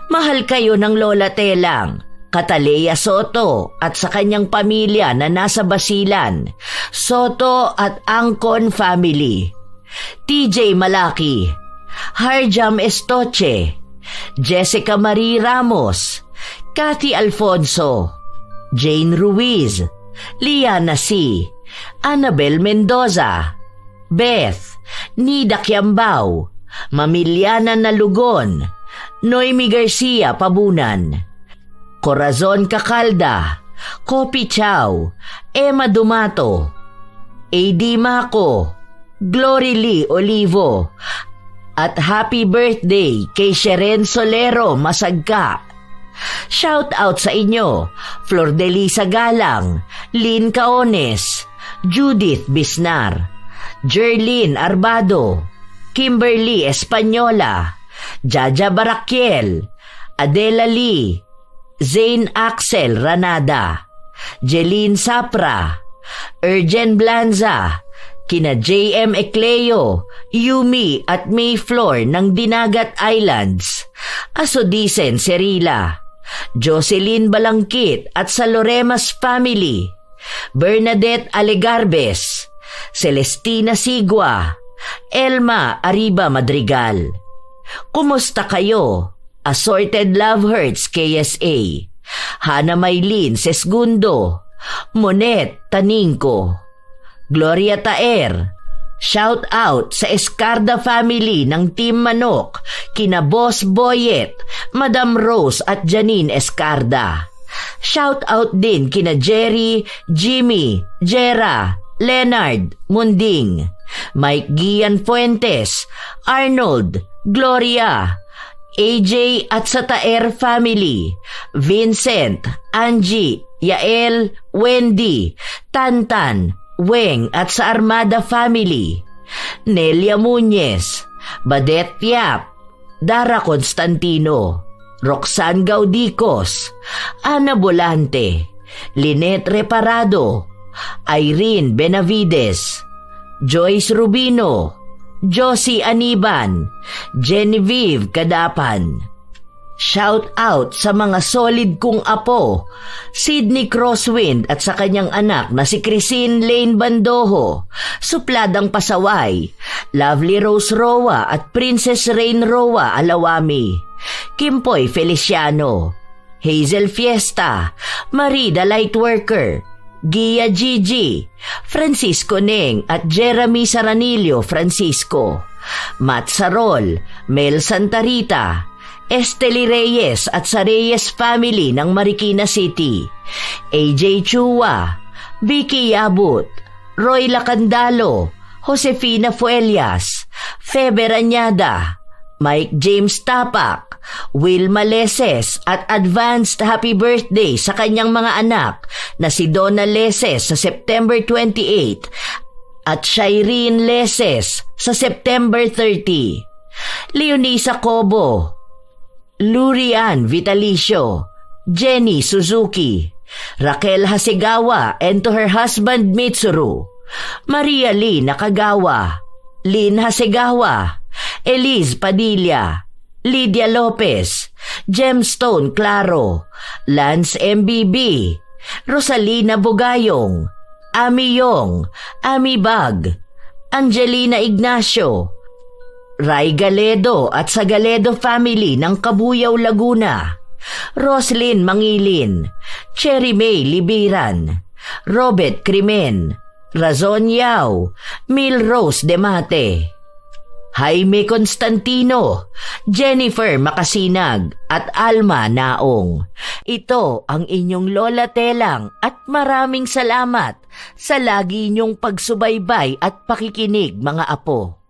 Mahal kayo ng Lola Telang, Catalea Soto at sa kanyang pamilya na nasa Basilan, Soto at Angkon family, TJ Malaki, Harjam Estoche, Jessica Marie Ramos, Cathy Alfonso, Jane Ruiz, Liana C., Annabel Mendoza, Beth, Nida Kiambao, Mamiliana Nalugon, Noemi Garcia Pabunan, Corazon Cacalda, Kopi Chow, Emma Dumato, AD Mako, Glory Lee Olivo, at happy birthday kay Sheren Solero Masagka. Shout out sa inyo, Flor de Lisa Galang, Lynn Caones, Judith Bisnar, Jerlyn Arbado, Kimberly Espanyola, Jaja Barakiel, Adela Lee, Zane Axel Ranada, Jeline Sapra, Ergen Blanza, kina JM Ecleo, Yumi at Mayflor ng Dinagat Islands, Asodisen Serila, Jocelyn Balangkit at sa Loremas family, Bernadette Alegarbes, Celestina Sigua, Elma Arriba Madrigal. Kumusta kayo? Assorted Love Hurts KSA, Hana Maylin Sesgundo, Monet Taningko, Gloria Taer. Shout out sa Escarda family ng Team Manok, kina Boss Boyet, Madam Rose at Janine Escarda. Shout out din kina Jerry, Jimmy, Jera, Leonard, Munding, Mike Gian Fuentes, Arnold, Gloria, AJ at sa Taer family, Vincent, Angie, Yael, Wendy, Tantan, Weng at sa Armada family, Nelia Muñez, Badet Yap, Dara Constantino, Roxanne Gaudicos, Ana Bolante, Lynette Reparado, Irene Benavides, Joyce Rubino, Josie Aniban, Genevieve Kadapan. Shout out sa mga solid kong apo, Sydney Crosswind at sa kanyang anak na si Chrisine Lane Bandoho, Supladang Pasaway, Lovely Rose Roa at Princess Rain Roa Alawami, Kimpoy Feliciano, Hazel Fiesta, Marie the Lightworker, Gia Gigi, Francisco Neng at Jeremy Saranillo Francisco, Matt Sarol, Mel Santarita, Esteli Reyes at sa Reyes family ng Marikina City, AJ Chua, Vicky Yabut, Roy Lacandalo, Josefina Fuelias, Feber Añada, Mike James Tapak, Will Maleses at advanced happy birthday sa kanyang mga anak na si Donna Leses sa September 28 at Shireen Leses sa September 30. Leonisa Cobo, Lurian Vitalicio, Jenny Suzuki, Raquel Hasegawa and to her husband Mitsuru, Maria Lee Nakagawa, Lynn Hasegawa, Elise Padilla, Lydia Lopez, Gemstone Claro, Lance MBB, Rosalina Bugayong, Ami Yong, Ami Bag, Angelina Ignacio, Ray Galedo at sa Galedo family ng Kabuyaw, Laguna, Roslyn Mangilin, Cherry May Libiran, Robert Crimen, Razon Yao, Mil Rose Demate, Jaime Constantino, Jennifer Makasinag at Alma Naong. Ito ang inyong Lola Telang at maraming salamat sa lagi niyong pagsubaybay at pakikinig mga apo.